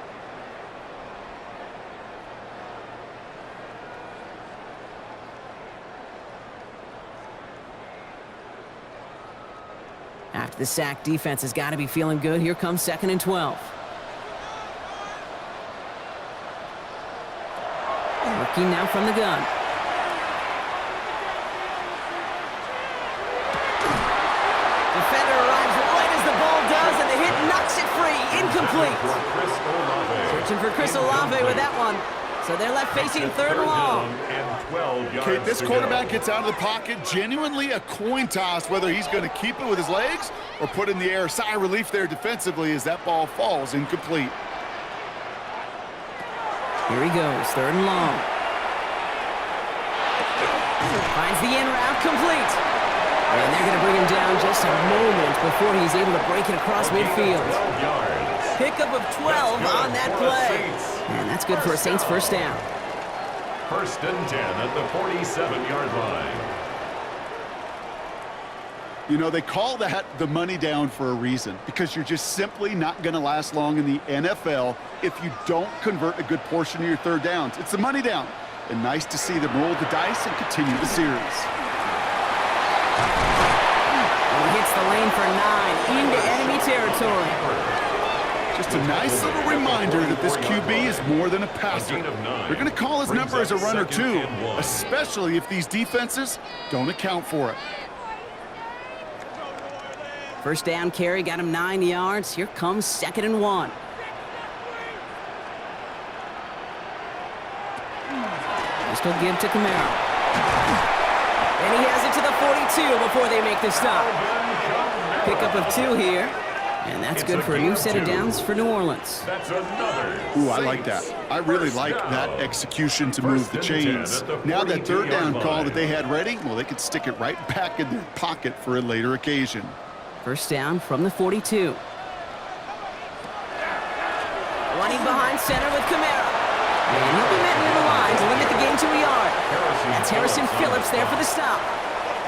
After the sack, defense has got to be feeling good. Here comes second and 12. Working now from the gun. Defender arrives right as the ball does, and the hit knocks it free. Incomplete. Searching for Chris Olave with that one. So they're left facing third and long. Kate, this quarterback gets out of the pocket, genuinely a coin toss whether he's going to keep it with his legs or put it in the air. Sigh of relief there defensively as that ball falls incomplete. Here he goes, third and long. Finds the in route complete. And they're going to bring him down just a moment before he's able to break it across midfield. Pickup of 12 on that play. And that's good for a Saints first down. First and 10 at the 47-yard line. You know, they call that the money down for a reason, because you're just simply not going to last long in the NFL if you don't convert a good portion of your third downs. It's the money down. And nice to see them roll the dice and continue the series. And he hits the lane for 9 into enemy territory. Just a nice little reminder that this QB is more than a passer. They're going to call his number as a runner too, especially if these defenses don't account for it. First down carry, got him 9 yards. Here comes second and 1. Still give to Kamara. And he has it to the 42 before they make the stop. Pickup of 2 here. And that's good for a new set of downs for New Orleans. That's another. Ooh, I like that. I really like that execution to move the chains. Now that third down call that they had ready, well, they could stick it right back in their pocket for a later occasion. First down from the 42. Running behind center with Kamara. And he'll be met near the line to limit the game to a yard. That's Harrison Phillips there for the stop.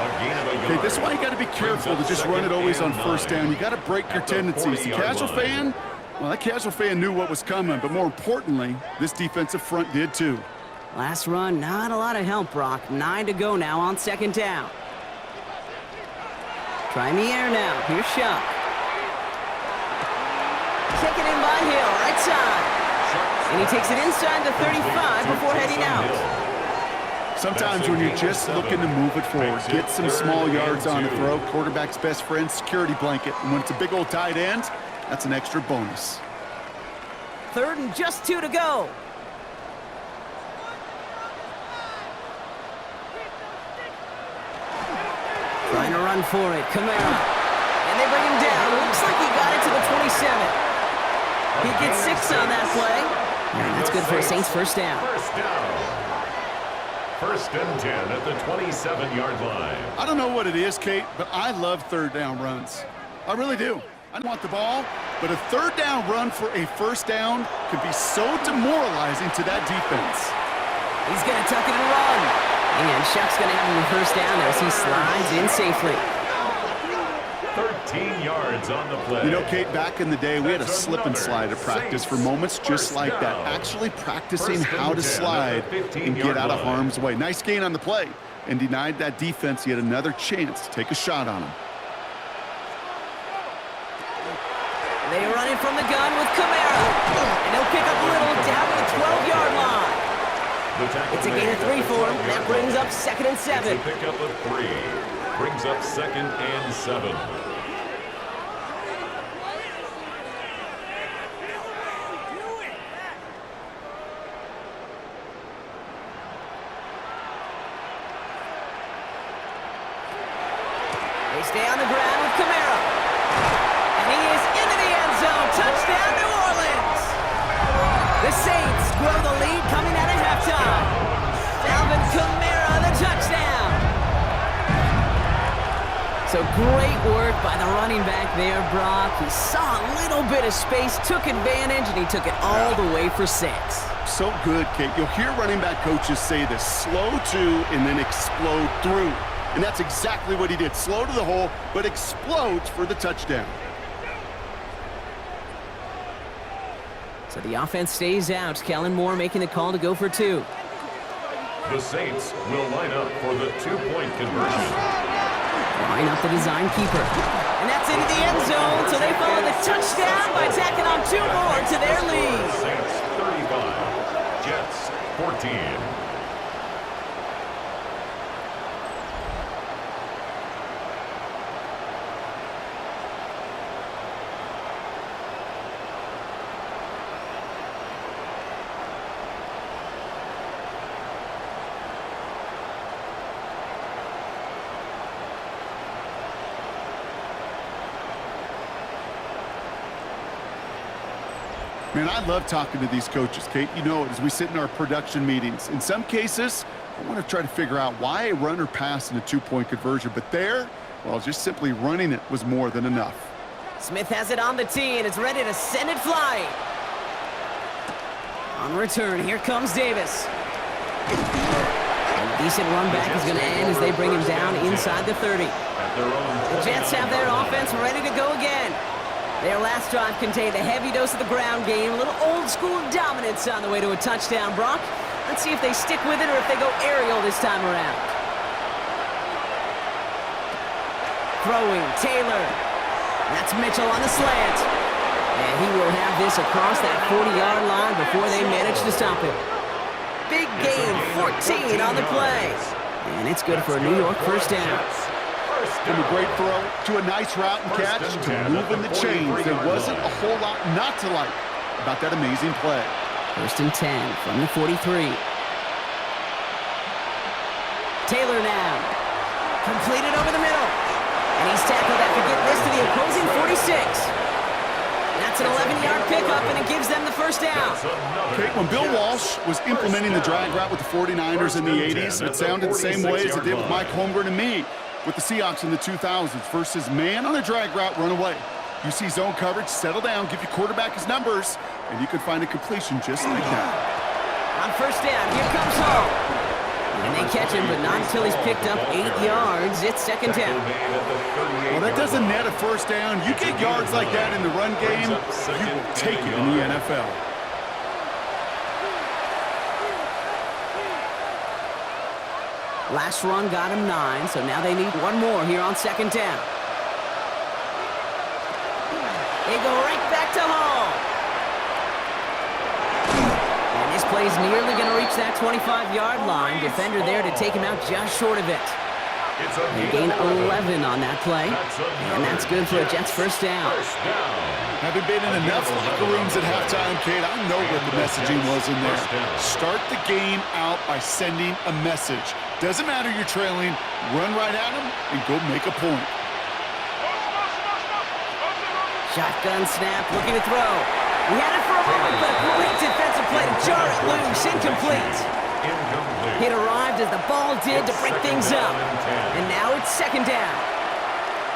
Okay, this is why you got to be careful to just run it always on first down. You got to break your tendencies. The casual fan, well, that casual fan knew what was coming, but more importantly, this defensive front did too. Last run, not a lot of help, Brock. 9 to go now on second down. Try in the air now. Here's Shuck. Taken in by Hill, right side. And he takes it inside the 35 before heading out. Sometimes when you're just looking to move it forward, get some small yards on the throw, quarterback's best friend, security blanket. And when it's a big old tight end, that's an extra bonus. 3rd and just 2 to go. Trying to run for it, Kamara. And they bring him down. Looks like he got it to the 27. He gets 6 on that play. And that's good for a Saints first down. First and 10 at the 27-yard line. I don't know what it is, Kate, but I love third down runs. I really do. I don't want the ball, but a third down run for a first down could be so demoralizing to that defense. He's going to tuck it and run. And Shuck's going to have him in first down as he slides in safely. 13 yards on the play. You know, Kate, back in the day, we had a slip and slide at practice for moments just like that. Actually practicing how to slide and get out of harm's way. Nice gain on the play and denied that defense yet another chance to take a shot on him. They run it from the gun with Kamara. And they'll pick up a little down to the 12-yard line. It's a gain of 3 for him. That brings up 2nd and 7. It's a pickup of 3. Brings up 2nd and 7. They stay on the ground with Kamara. And he is into the end zone. Touchdown, New Orleans. The Saints grow the lead coming out of halftime. Alvin Kamara, the touchdown. So great work by the running back there, Brock. He saw a little bit of space, took advantage, and he took it all the way for 6. So good, Kate. You'll hear running back coaches say this: slow to and then explode through. And that's exactly what he did. Slow to the hole, but explodes for the touchdown. So the offense stays out. Kellen Moore making the call to go for 2. The Saints will line up for the 2-point conversion. Line up the design keeper. And that's into the end zone, so they follow the touchdown by tacking on 2 more to their lead. Saints 35, Jets 14. Man, I love talking to these coaches, Kate. You know it as we sit in our production meetings. In some cases, I want to try to figure out why a run or pass in a 2-point conversion. But there, well, just simply running it was more than enough. Smith has it on the tee and is ready to send it flying. On return, here comes Davis. A decent run back is going to end as they bring him down inside the 30. The Jets have their offense ready to go again. Their last drive contained a heavy dose of the ground game, a little old-school dominance on the way to a touchdown, Brock. Let's see if they stick with it or if they go aerial this time around. Throwing, Taylor. That's Mitchell on the slant. And he will have this across that 40-yard line before they manage to stop him. Big gain, 14 on the play. And it's good for a New York first down. From a great throw to a nice route and catch to moving the chains. There wasn't a whole lot not to like about that amazing play. 1st and 10 from the 43. Taylor now. Completed over the middle. And he's tackled after getting this to the opposing 46. That's an 11-yard pickup, and it gives them the first down. Okay, when Bill Walsh was implementing the drag route with the 49ers in the 80s, it sounded the same way as it did with Mike Holmgren and me with the Seahawks in the 2000s versus man on a drag route, run away. You see zone coverage, settle down, give your quarterback his numbers, and you could find a completion just like that. On first down, here comes Hall. And they catch him, but not until he's picked up 8 yards. It's second down. Well, that doesn't net a first down. You get yards like that in the run game, you will take it in the NFL. Last run got him 9, so now they need one more here on second down. They go right back to Hall. And this play's nearly going to reach that 25-yard line. Defender there to take him out just short of it. They gain 11 on that play, and that's good for a Jets first down. Having been in enough locker rooms at halftime, Kate, I know what the messaging was in there. Start the game out by sending a message. Doesn't matter you're trailing, run right at them and go make a point. Shotgun snap, looking to throw. He had it for a moment, but a great defensive play to jar it loose. Incomplete. It arrived as the ball did to break things up. And now it's second down.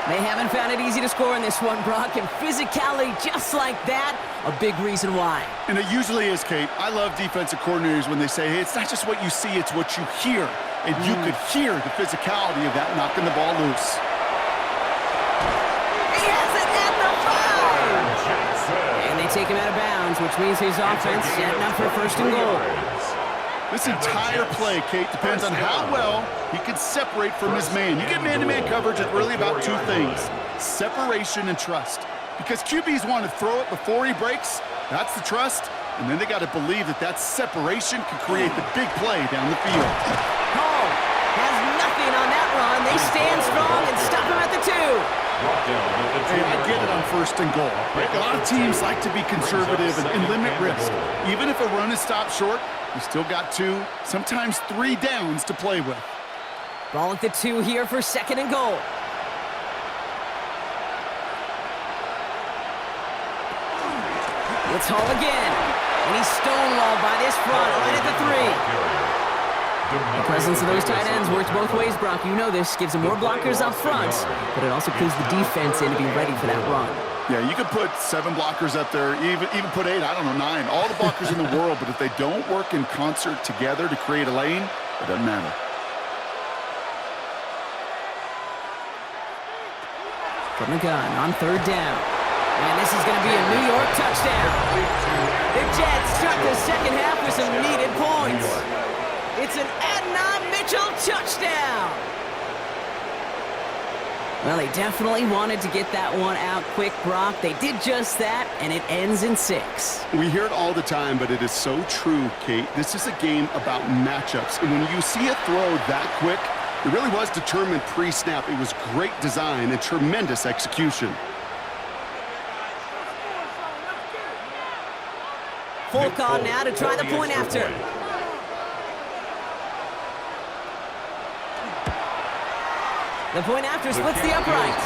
They haven't found it easy to score in this one, Brock, and physicality just like that, a big reason why. And it usually is, Kate. I love defensive coordinators when they say, hey, it's not just what you see, it's what you hear. And you could hear the physicality of that knocking the ball loose. And they take him out of bounds, which means his offense setting up for first and goal. This entire play, Kate, depends on how well he can separate from his man. You get man-to-man coverage, it's really about two things, separation and trust. Because QBs want to throw it before he breaks, that's the trust, and then they got to believe that that separation can create the big play down the field. Hall has nothing on that run. They stand strong and stop him at the 2. Hey, I get it on first and goal. Right? A lot of teams like to be conservative and limit risk. Even if a run is stopped short, you still got 2, sometimes 3 downs to play with. Ball at the 2 here for second and goal. It's Hall again. And he's stonewalled by this front right at the 3. The presence of those tight ends works both ways, Brock. You know this. Gives them more blockers up front, but it also clues the defense in to be ready for that run. Yeah, you could put 7 blockers up there, even put 8, I don't know, 9. All the blockers in the world, but if they don't work in concert together to create a lane, it doesn't matter. From the gun on third down. And this is going to be a New York touchdown. The Jets start the second half with some needed points. It's an Adnan Mitchell touchdown. Well, they definitely wanted to get that one out quick, Brock. They did just that, and it ends in 6. We hear it all the time, but it is so true, Kate. This is a game about matchups. And when you see a throw that quick, it really was determined pre-snap. It was great design and tremendous execution. Folk on now to try the point after. The point after splits the upright.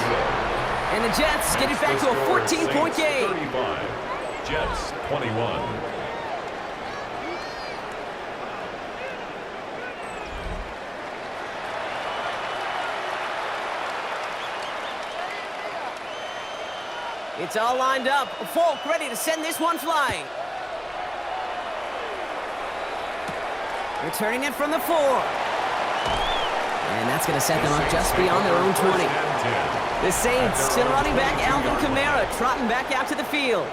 And the Jets get it back to a 14-point game. 35, Jets 21. It's all lined up. Folk ready to send this one flying. Returning it from the 4. And that's going to set them up just beyond their own 20. The Saints send running back Alvin Kamara trotting back out to the field.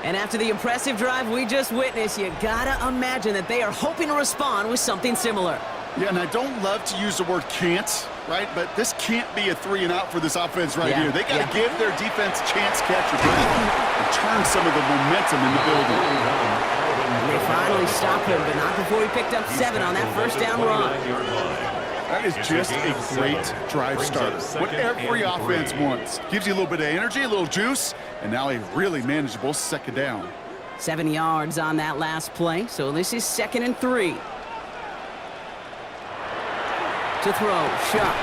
And after the impressive drive we just witnessed, you gotta imagine that they are hoping to respond with something similar. Yeah, and I don't love to use the word can't, right? But this can't be a 3-and-out for this offense right here. They got to give their defense chance catch your breath and turn some of the momentum in the building. And they finally stopped him, but not before he picked up 7 on that first down run. That is just a great drive starter. What every offense wants. Gives you a little bit of energy, a little juice, and now a really manageable second down. 7 yards on that last play, so this is 2nd and 3. To throw, Shuck.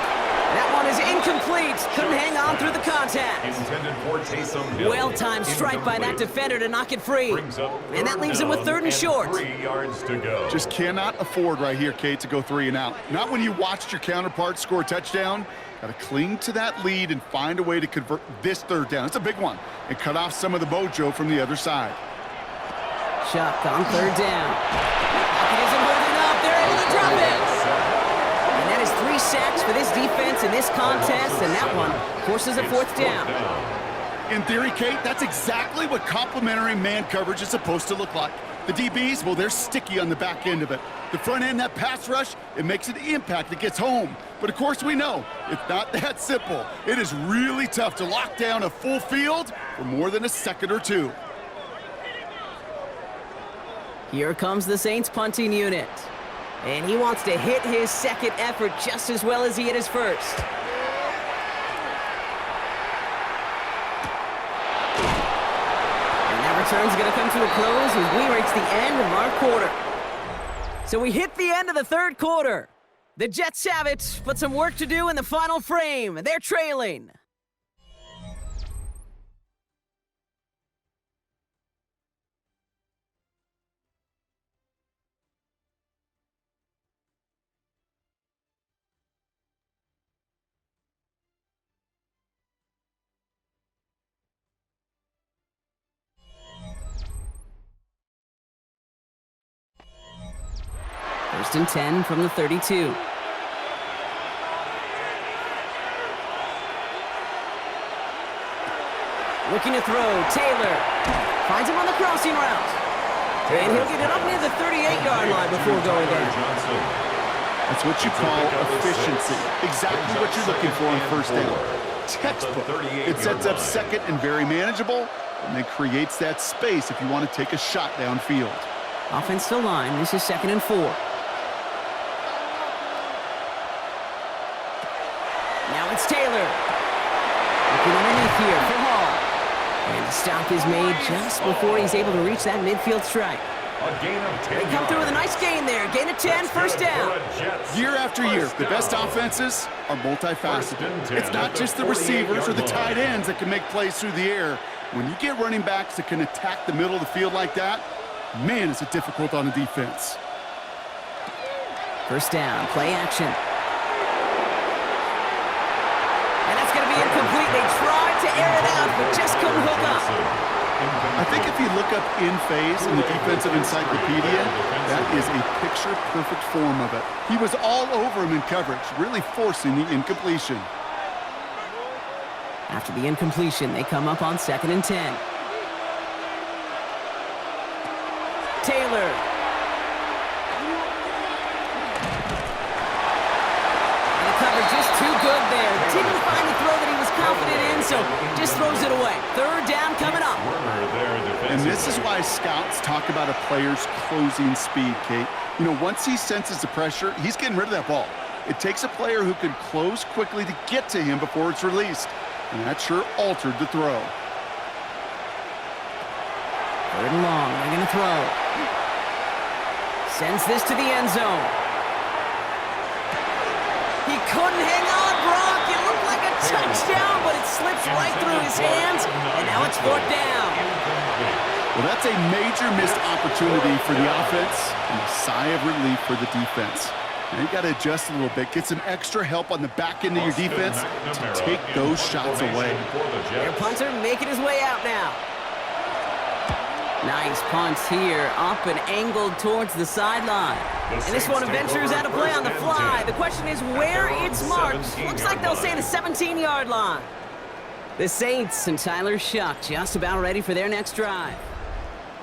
That one is incomplete. incomplete. Couldn't hang on through the contact. Intended for Taysom Hill. Well-timed strike by that defender to knock it free. And that leaves him with 3rd and short. 3 yards to go. Just cannot afford right here, Kate, to go 3 and out. Not when you watched your counterpart score a touchdown. Got to cling to that lead and find a way to convert this 3rd down. It's a big one. And cut off some of the mojo from the other side. Shuck on 3rd down. It isn't holding up. They're able to drop it. And that is 3 sacks for this defense in this contest, and that one forces a 4th down. In theory, Kate, that's exactly what complementary man coverage is supposed to look like. The DBs, well, they're sticky on the back end of it. The front end, that pass rush, it makes an impact that gets home. But of course we know, it's not that simple. It is really tough to lock down a full field for more than a second or two. Here comes the Saints punting unit. And he wants to hit his 2nd effort just as well as he hit his 1st. And that return's going to come to a close as we reach the end of our quarter. So we hit the end of the 3rd quarter. The Jets have it, but some work to do in the final frame. They're trailing. First and 10 from the 32. Looking to throw, Taylor. Finds him on the crossing route. And he'll get it up near the 38-yard line before going down. That's what you call efficiency. Exactly what you're looking for on 1st down. Textbook. It sets up 2nd and very manageable, and then creates that space if you want to take a shot downfield. Offensive line, this is 2nd and 4. Now it's Taylor. Looking underneath here for Hall. And the stop is made just before he's able to reach that midfield strike. A gain of 10 They come through with a nice gain there. Gain of 10, 1st down. Year after year, the best offenses are multifaceted. It's not just the receivers or the tight ends that can make plays through the air. When you get running backs that can attack the middle of the field like that, man, is it difficult on the defense. 1st down, play action. And that's going to be incomplete. They tried to air it out, but just couldn't hook up. I think if you look up in phase in the defensive encyclopedia, that is a picture-perfect form of it. He was all over him in coverage, really forcing the incompletion. After the incompletion, they come up on 2nd and 10. Taylor. And the coverage just too good there. Didn't find the throw that he was confident in, so just throws it away. 3rd down coming up. And this is why scouts talk about a player's closing speed, Kate. You know, once he senses the pressure, he's getting rid of that ball. It takes a player who can close quickly to get to him before it's released. And that sure altered the throw. 3rd and long, they're going to throw. Sends this to the end zone. He couldn't hang on, Brock. It looked like a touchdown, but it slips right through his hands, and now it's 4th down. Well, that's a major missed opportunity for the offense and a sigh of relief for the defense. Now you got to adjust a little bit, get some extra help on the back end of your defense to take those shots away. Their punter making his way out now. Nice punts here, up and angled towards the sideline. And this one ventures out of play on the fly. The question is where it's marked. Looks like they'll say the 17-yard line. The Saints and Tyler Shuck just about ready for their next drive.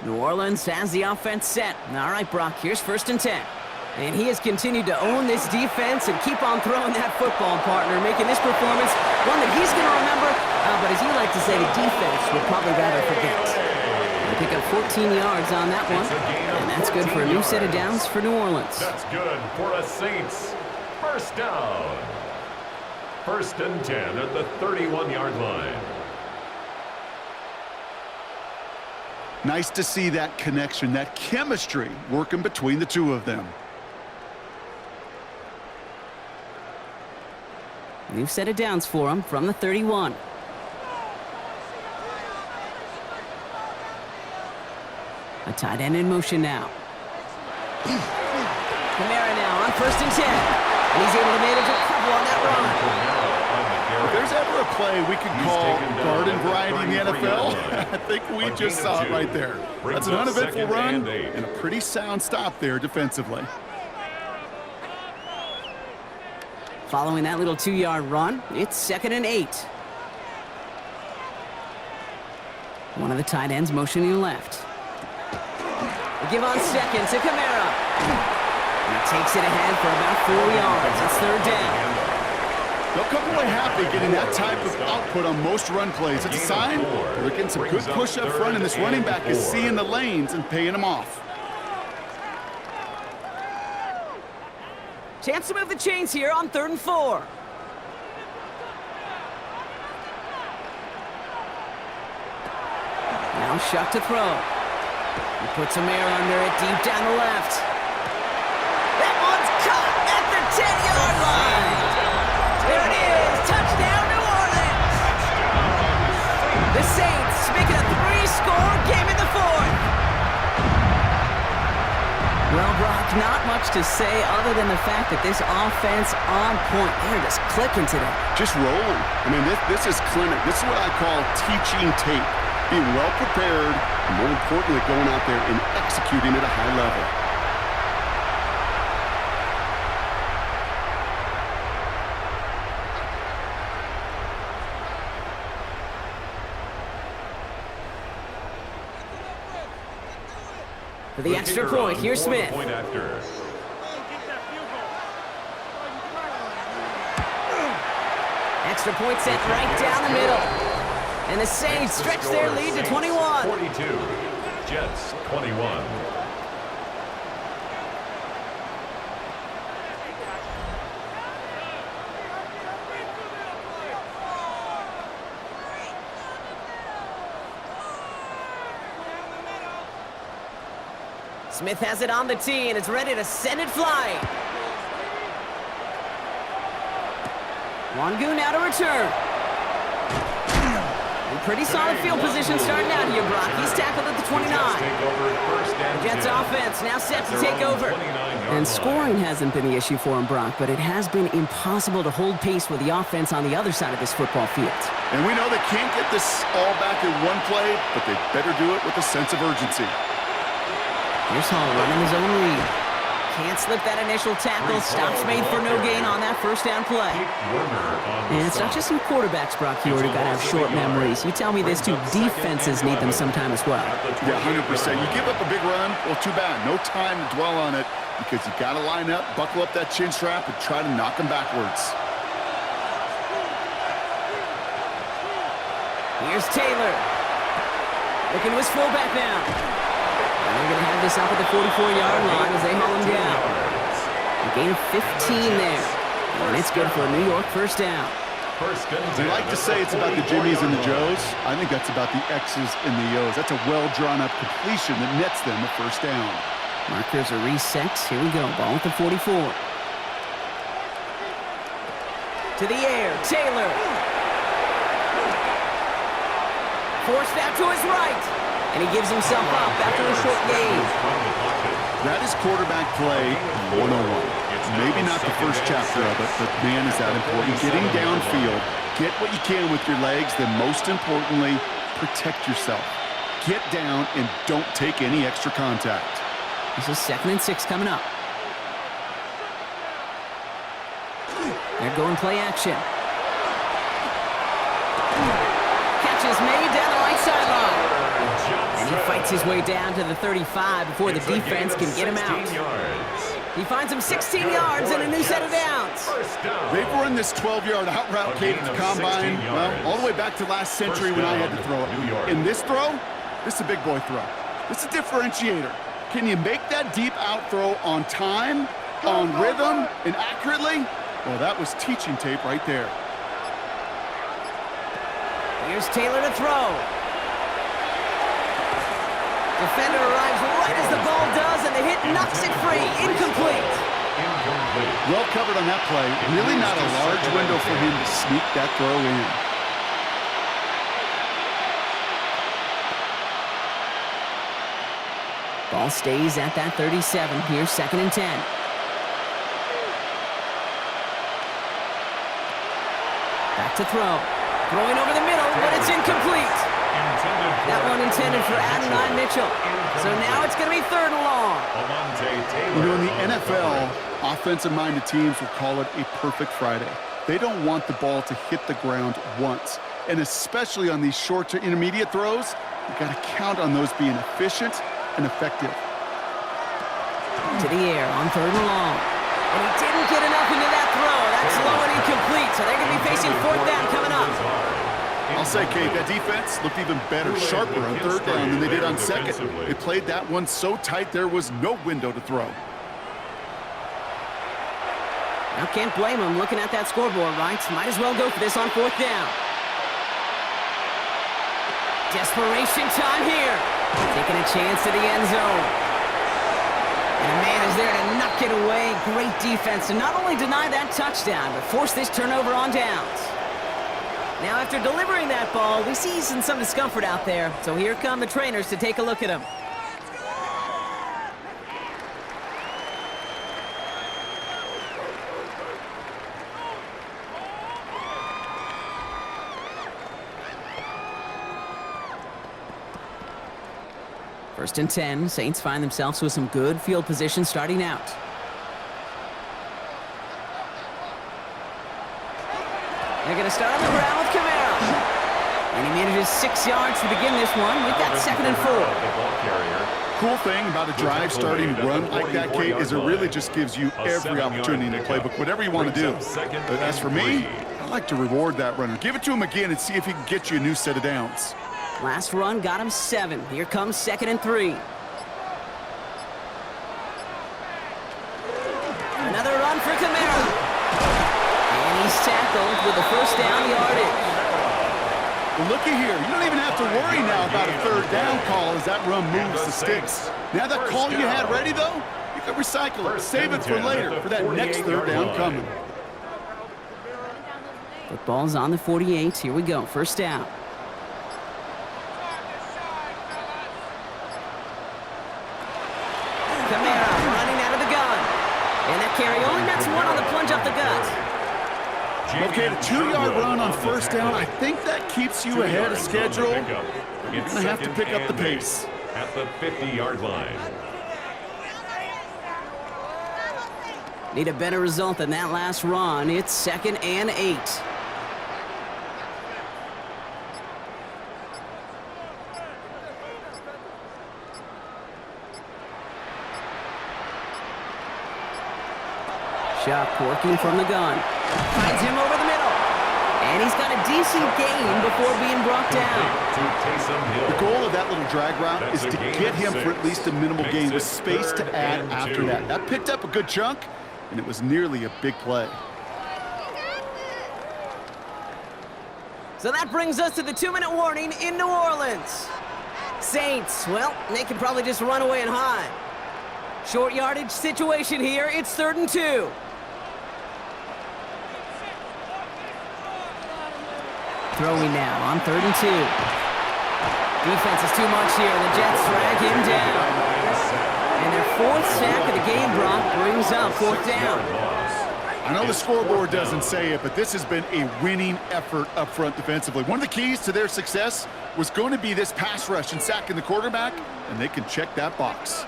New Orleans has the offense set. All right, Brock, here's 1st and 10. And he has continued to own this defense and keep on throwing that football, partner, making this performance one that he's going to remember. But as you like to say, the defense would probably rather forget. They pick up 14 yards on that one, and that's good for a new set of downs for New Orleans. That's good for a Saints 1st down. 1st and 10 at the 31-yard line. Nice to see that connection, that chemistry working between the two of them. New set of downs for him from the 31. A tight end in motion now. Kamara now on 1st and 10. And he's able to manage a couple on that run. If there's ever a play we could call garden variety in the NFL, I think we just saw it right there. That's an uneventful run and a pretty sound stop there defensively. Following that little 2-yard run, it's 2nd and 8. One of the tight ends motioning left. They give on 2nd to Kamara. He takes it ahead for about 4 yards. It's 3rd down. They'll come away happy getting that type of output on most run plays. It's a sign they're getting some good push up front, and this running back is seeing the lanes and paying them off. Chance to move the chains here on 3rd and 4. Now Shuck to throw. He puts a mare under it deep down the left. That one's caught at the 10-yard line. There it is. Touchdown, New Orleans. The Saints making a 3-score game in the 4th. Well, Brock, not much to say other than the fact that this offense on point. They're just clicking today. Just rolling. I mean, this is clinic. This is what I call teaching tape. Being well prepared, and more importantly, going out there and executing at a high level. For the extra point, here's Smith. Extra point set right down the middle. And the Saints stretch their lead to 21. 42, Jets 21. Smith has it on the tee and is ready to send it flying. Wangu now to return. Pretty solid field position starting out here, Brock. He's tackled at the 29. Jets offense now set to take over. And scoring hasn't been the issue for him, Brock, but it has been impossible to hold pace with the offense on the other side of this football field. And we know they can't get this all back in one play, but they better do it with a sense of urgency. Here's Hall running his own read. Can't slip that initial tackle. Stops made for no gain on that 1st down play. And it's not just some quarterbacks, Brock, you already got to have short memories. You tell me this too, defenses need them sometime as well. Yeah, 100%. You give up a big run, well, too bad. No time to dwell on it because you got to line up, buckle up that chin strap, and try to knock them backwards. Here's Taylor. Looking to his fullback now. And they're going to have this up at the 44-yard line as they haul him down. A gain of 15 there. And it's good for a New York 1st down. We like to say it's about the Jimmies and the Joes. I think that's about the X's and the O's. That's a well-drawn-up completion that nets them a 1st down. Markers are reset. Here we go. Ball at the 44. To the air. Taylor. Forced out to his right. And he gives himself up after a short gain. That is quarterback play 101. Maybe not the first chapter of it, but man, is that important. Getting downfield, get what you can with your legs, then most importantly, protect yourself. Get down and don't take any extra contact. This is 2nd and 6 coming up. They're going play action. Catch is made down the right sideline. And he fights his way down to the 35 before the defense can get him out. He finds him 16 yards and a new set of downs. They've run this 12-yard out route, Kate, at the combine, well, all the way back to last century when I had to throw it. In this throw, this is a big boy throw. This is a differentiator. Can you make that deep out throw on time, on rhythm, and accurately? Well, that was teaching tape right there. Here's Taylor to throw. Defender arrives right as the ball does, and the hit knocks it free. Incomplete. Incomplete. Well covered on that play. Really not a large window for him to sneak that throw in. Ball stays at that 37. Here's 2nd and 10. Back to throw. Throwing over the middle, but it's incomplete. That one intended for Adonai Mitchell. So now it's going to be 3rd and long. You know, in the NFL, offensive-minded teams will call it a perfect Friday. They don't want the ball to hit the ground once. And especially on these short to intermediate throws, you got to count on those being efficient and effective. To the air on 3rd and long. And he didn't get enough into that throw. That's low and incomplete. So they're going to be facing 4th down coming up. I'll say, Kate, that defense looked even better, sharper on 3rd down than they did on 2nd. They played that one so tight there was no window to throw. Now can't blame him looking at that scoreboard, right? Might as well go for this on 4th down. Desperation time here. Taking a chance to the end zone. And a man is there to knock it away. Great defense to not only deny that touchdown, but force this turnover on downs. Now, after delivering that ball, we see some discomfort out there. So here come the trainers to take a look at him. First and 10, Saints find themselves with some good field position starting out. They're going to start on the ground with Kamara. And he manages 6 yards to begin this one. We've got 2nd and 4. Cool thing about a drive starting run like that, Kate, is it really just gives you every opportunity in the playbook, whatever you want to do. But as for me, I like to reward that runner. Give it to him again and see if he can get you a new set of downs. Last run got him 7. Here comes 2nd and 3. Another run for Kamara. And he's tackled with the 1st down yardage. Well, looky here. You don't even have to worry now about a 3rd down call as that run moves the sticks. Now that call you had ready, though, you can recycle it. Save it for later for that next 3rd down coming. Football's on the 48. Here we go. 1st down. Kamara running out of the gun. And that carry only nets 1 on the plunge up the gut. Okay, the 2-yard run on 1st down, I think that keeps you ahead of schedule. You're going to have to pick up the pace. At the 50-yard line. Need a better result than that last run. It's 2nd and 8. Shuck working from the gun. Finds him over the middle. And he's got a decent gain before being brought down. The goal of that little drag route is to get him for at least a minimal gain with space to add after that. That picked up a good chunk, and it was nearly a big play. So that brings us to the 2-minute warning in New Orleans. Saints, well, they can probably just run away and hide. Short yardage situation here. It's 3rd and 2. Throwing now on 3rd and 2. Defense is too much here. The Jets drag him down. And their 4th sack of the game, Brock, brings up 4th down. I know the scoreboard doesn't say it, but this has been a winning effort up front defensively. One of the keys to their success was going to be this pass rush and sacking the quarterback, and they can check that box.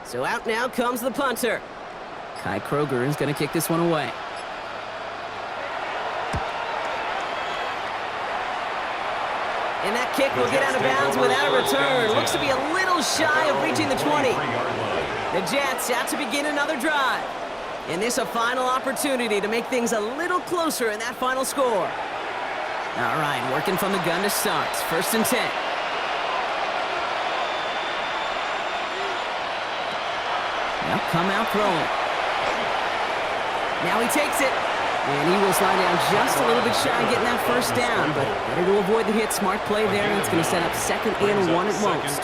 So out now comes the punter. Kai Kroger is going to kick this one away. And that kick will get out of bounds without a return. Looks to be a little shy of reaching the 20. The Jets out to begin another drive. And this a final opportunity to make things a little closer in that final score. All right, working from the gun to start. 1st and 10. come out throwing. Now he takes it. And he will slide down just a little bit shy of getting that first down. But better to avoid the hit. Smart play there, and it's going to set up 2nd and 1 at most.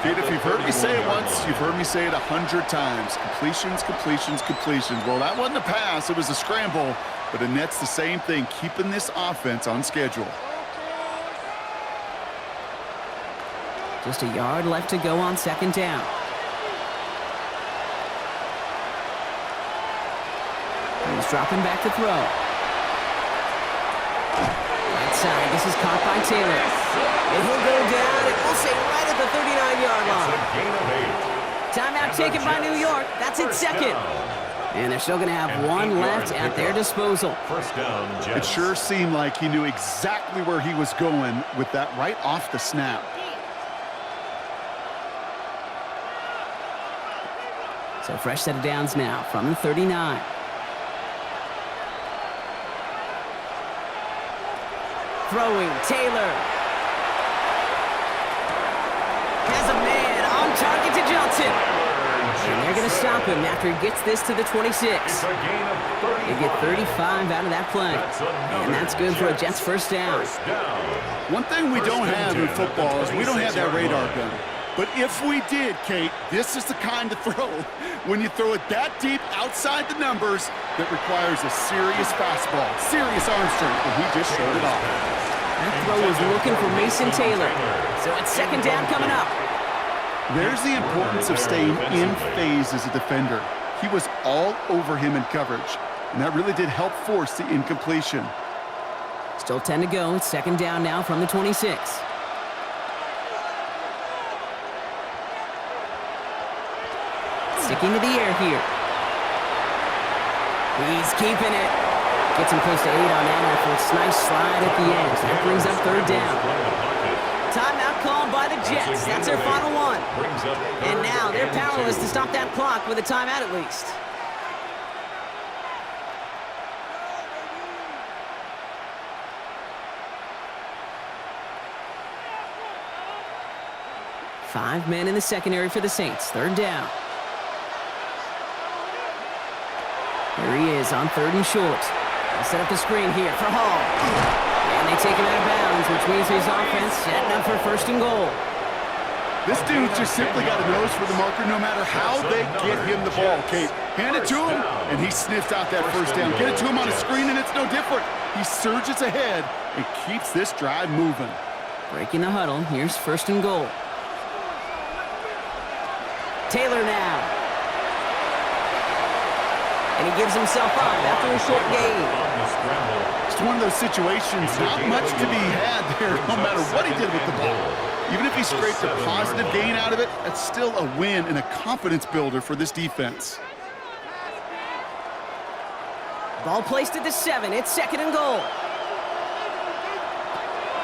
Kid, if you've heard me say it once, you've heard me say it 100 times. Completions, completions, completions. Well, that wasn't a pass. It was a scramble. But it nets the same thing, keeping this offense on schedule. Just a yard left to go on 2nd down. He's dropping back to throw. Right side, this is caught by Taylor. And he'll go down, and we'll say right at the 39-yard line. Timeout taken by New York. That's its 2nd. And they're still going to have 1 left at their disposal. First down, Jets. It sure seemed like he knew exactly where he was going with that right off the snap. So fresh set of downs now from the 39. Throwing, Taylor. Has a man on target to Johnson. And they're going to stop him after he gets this to the 26. They get 35 out of that play. And that's good for a Jets first down. One thing we don't have in football is we don't have that radar gun. But if we did, Kate, this is the kind of throw when you throw it that deep outside the numbers that requires a serious fastball, serious arm strength, and he just showed it off. That throw was looking for Mason Taylor. So it's 2nd down coming up. There's the importance of staying in phase as a defender. He was all over him in coverage, and that really did help force the incompletion. Still 10 to go. It's 2nd down now from the 26. Sticking to the air here. He's keeping it. Gets him close to 8 on that effort. Nice slide at the end. That brings up 3rd down. Timeout called by the Jets. That's their final one. And now they're powerless to stop that clock with a timeout at least. Five men in the secondary for the Saints. 3rd down. Here he is on 3rd and short. They'll set up the screen here for Hall. And they take him out of bounds, which means his offense setting up for 1st and goal. This dude just simply got a nose for the marker no matter how they get him the ball, Kate. Hand it to him, and he sniffs out that 1st down. Get it to him on a screen, and it's no different. He surges ahead and keeps this drive moving. Breaking the huddle. Here's 1st and goal. Taylor now. And he gives himself up after a short gain. It's one of those situations, not much to be had there, no matter what he did with the ball. Even if he scraped a positive gain out of it, that's still a win and a confidence builder for this defense. Ball placed at the 7. It's 2nd and goal.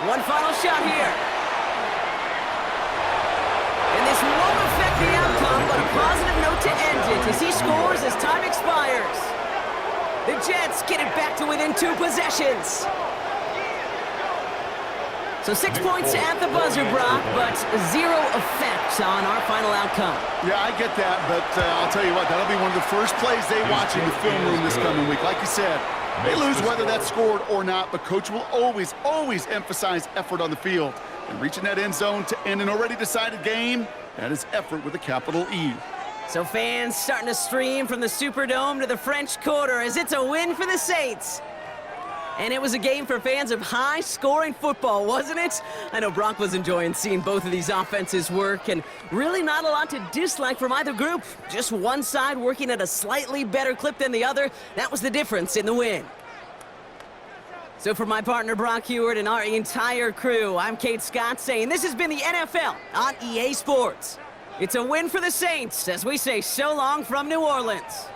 One final shot here. And this won't affect the outcome, but a positive note to end it as he scores as time expires. The Jets get it back to within 2 possessions. So 6 points at the buzzer, Brock, but 0 effect on our final outcome. Yeah, I get that, but I'll tell you what, that'll be one of the first plays they watch in the film room this coming week. Like you said, they lose whether that's scored or not, but Coach will always, always emphasize effort on the field. And reaching that end zone to end an already decided game, that is effort with a capital E. So fans starting to stream from the Superdome to the French Quarter as it's a win for the Saints. And it was a game for fans of high-scoring football, wasn't it? I know Brock was enjoying seeing both of these offenses work, and really not a lot to dislike from either group. Just one side working at a slightly better clip than the other. That was the difference in the win. So for my partner Brock Heward and our entire crew, I'm Kate Scott saying this has been the NFL on EA Sports. It's a win for the Saints as we say so long from New Orleans.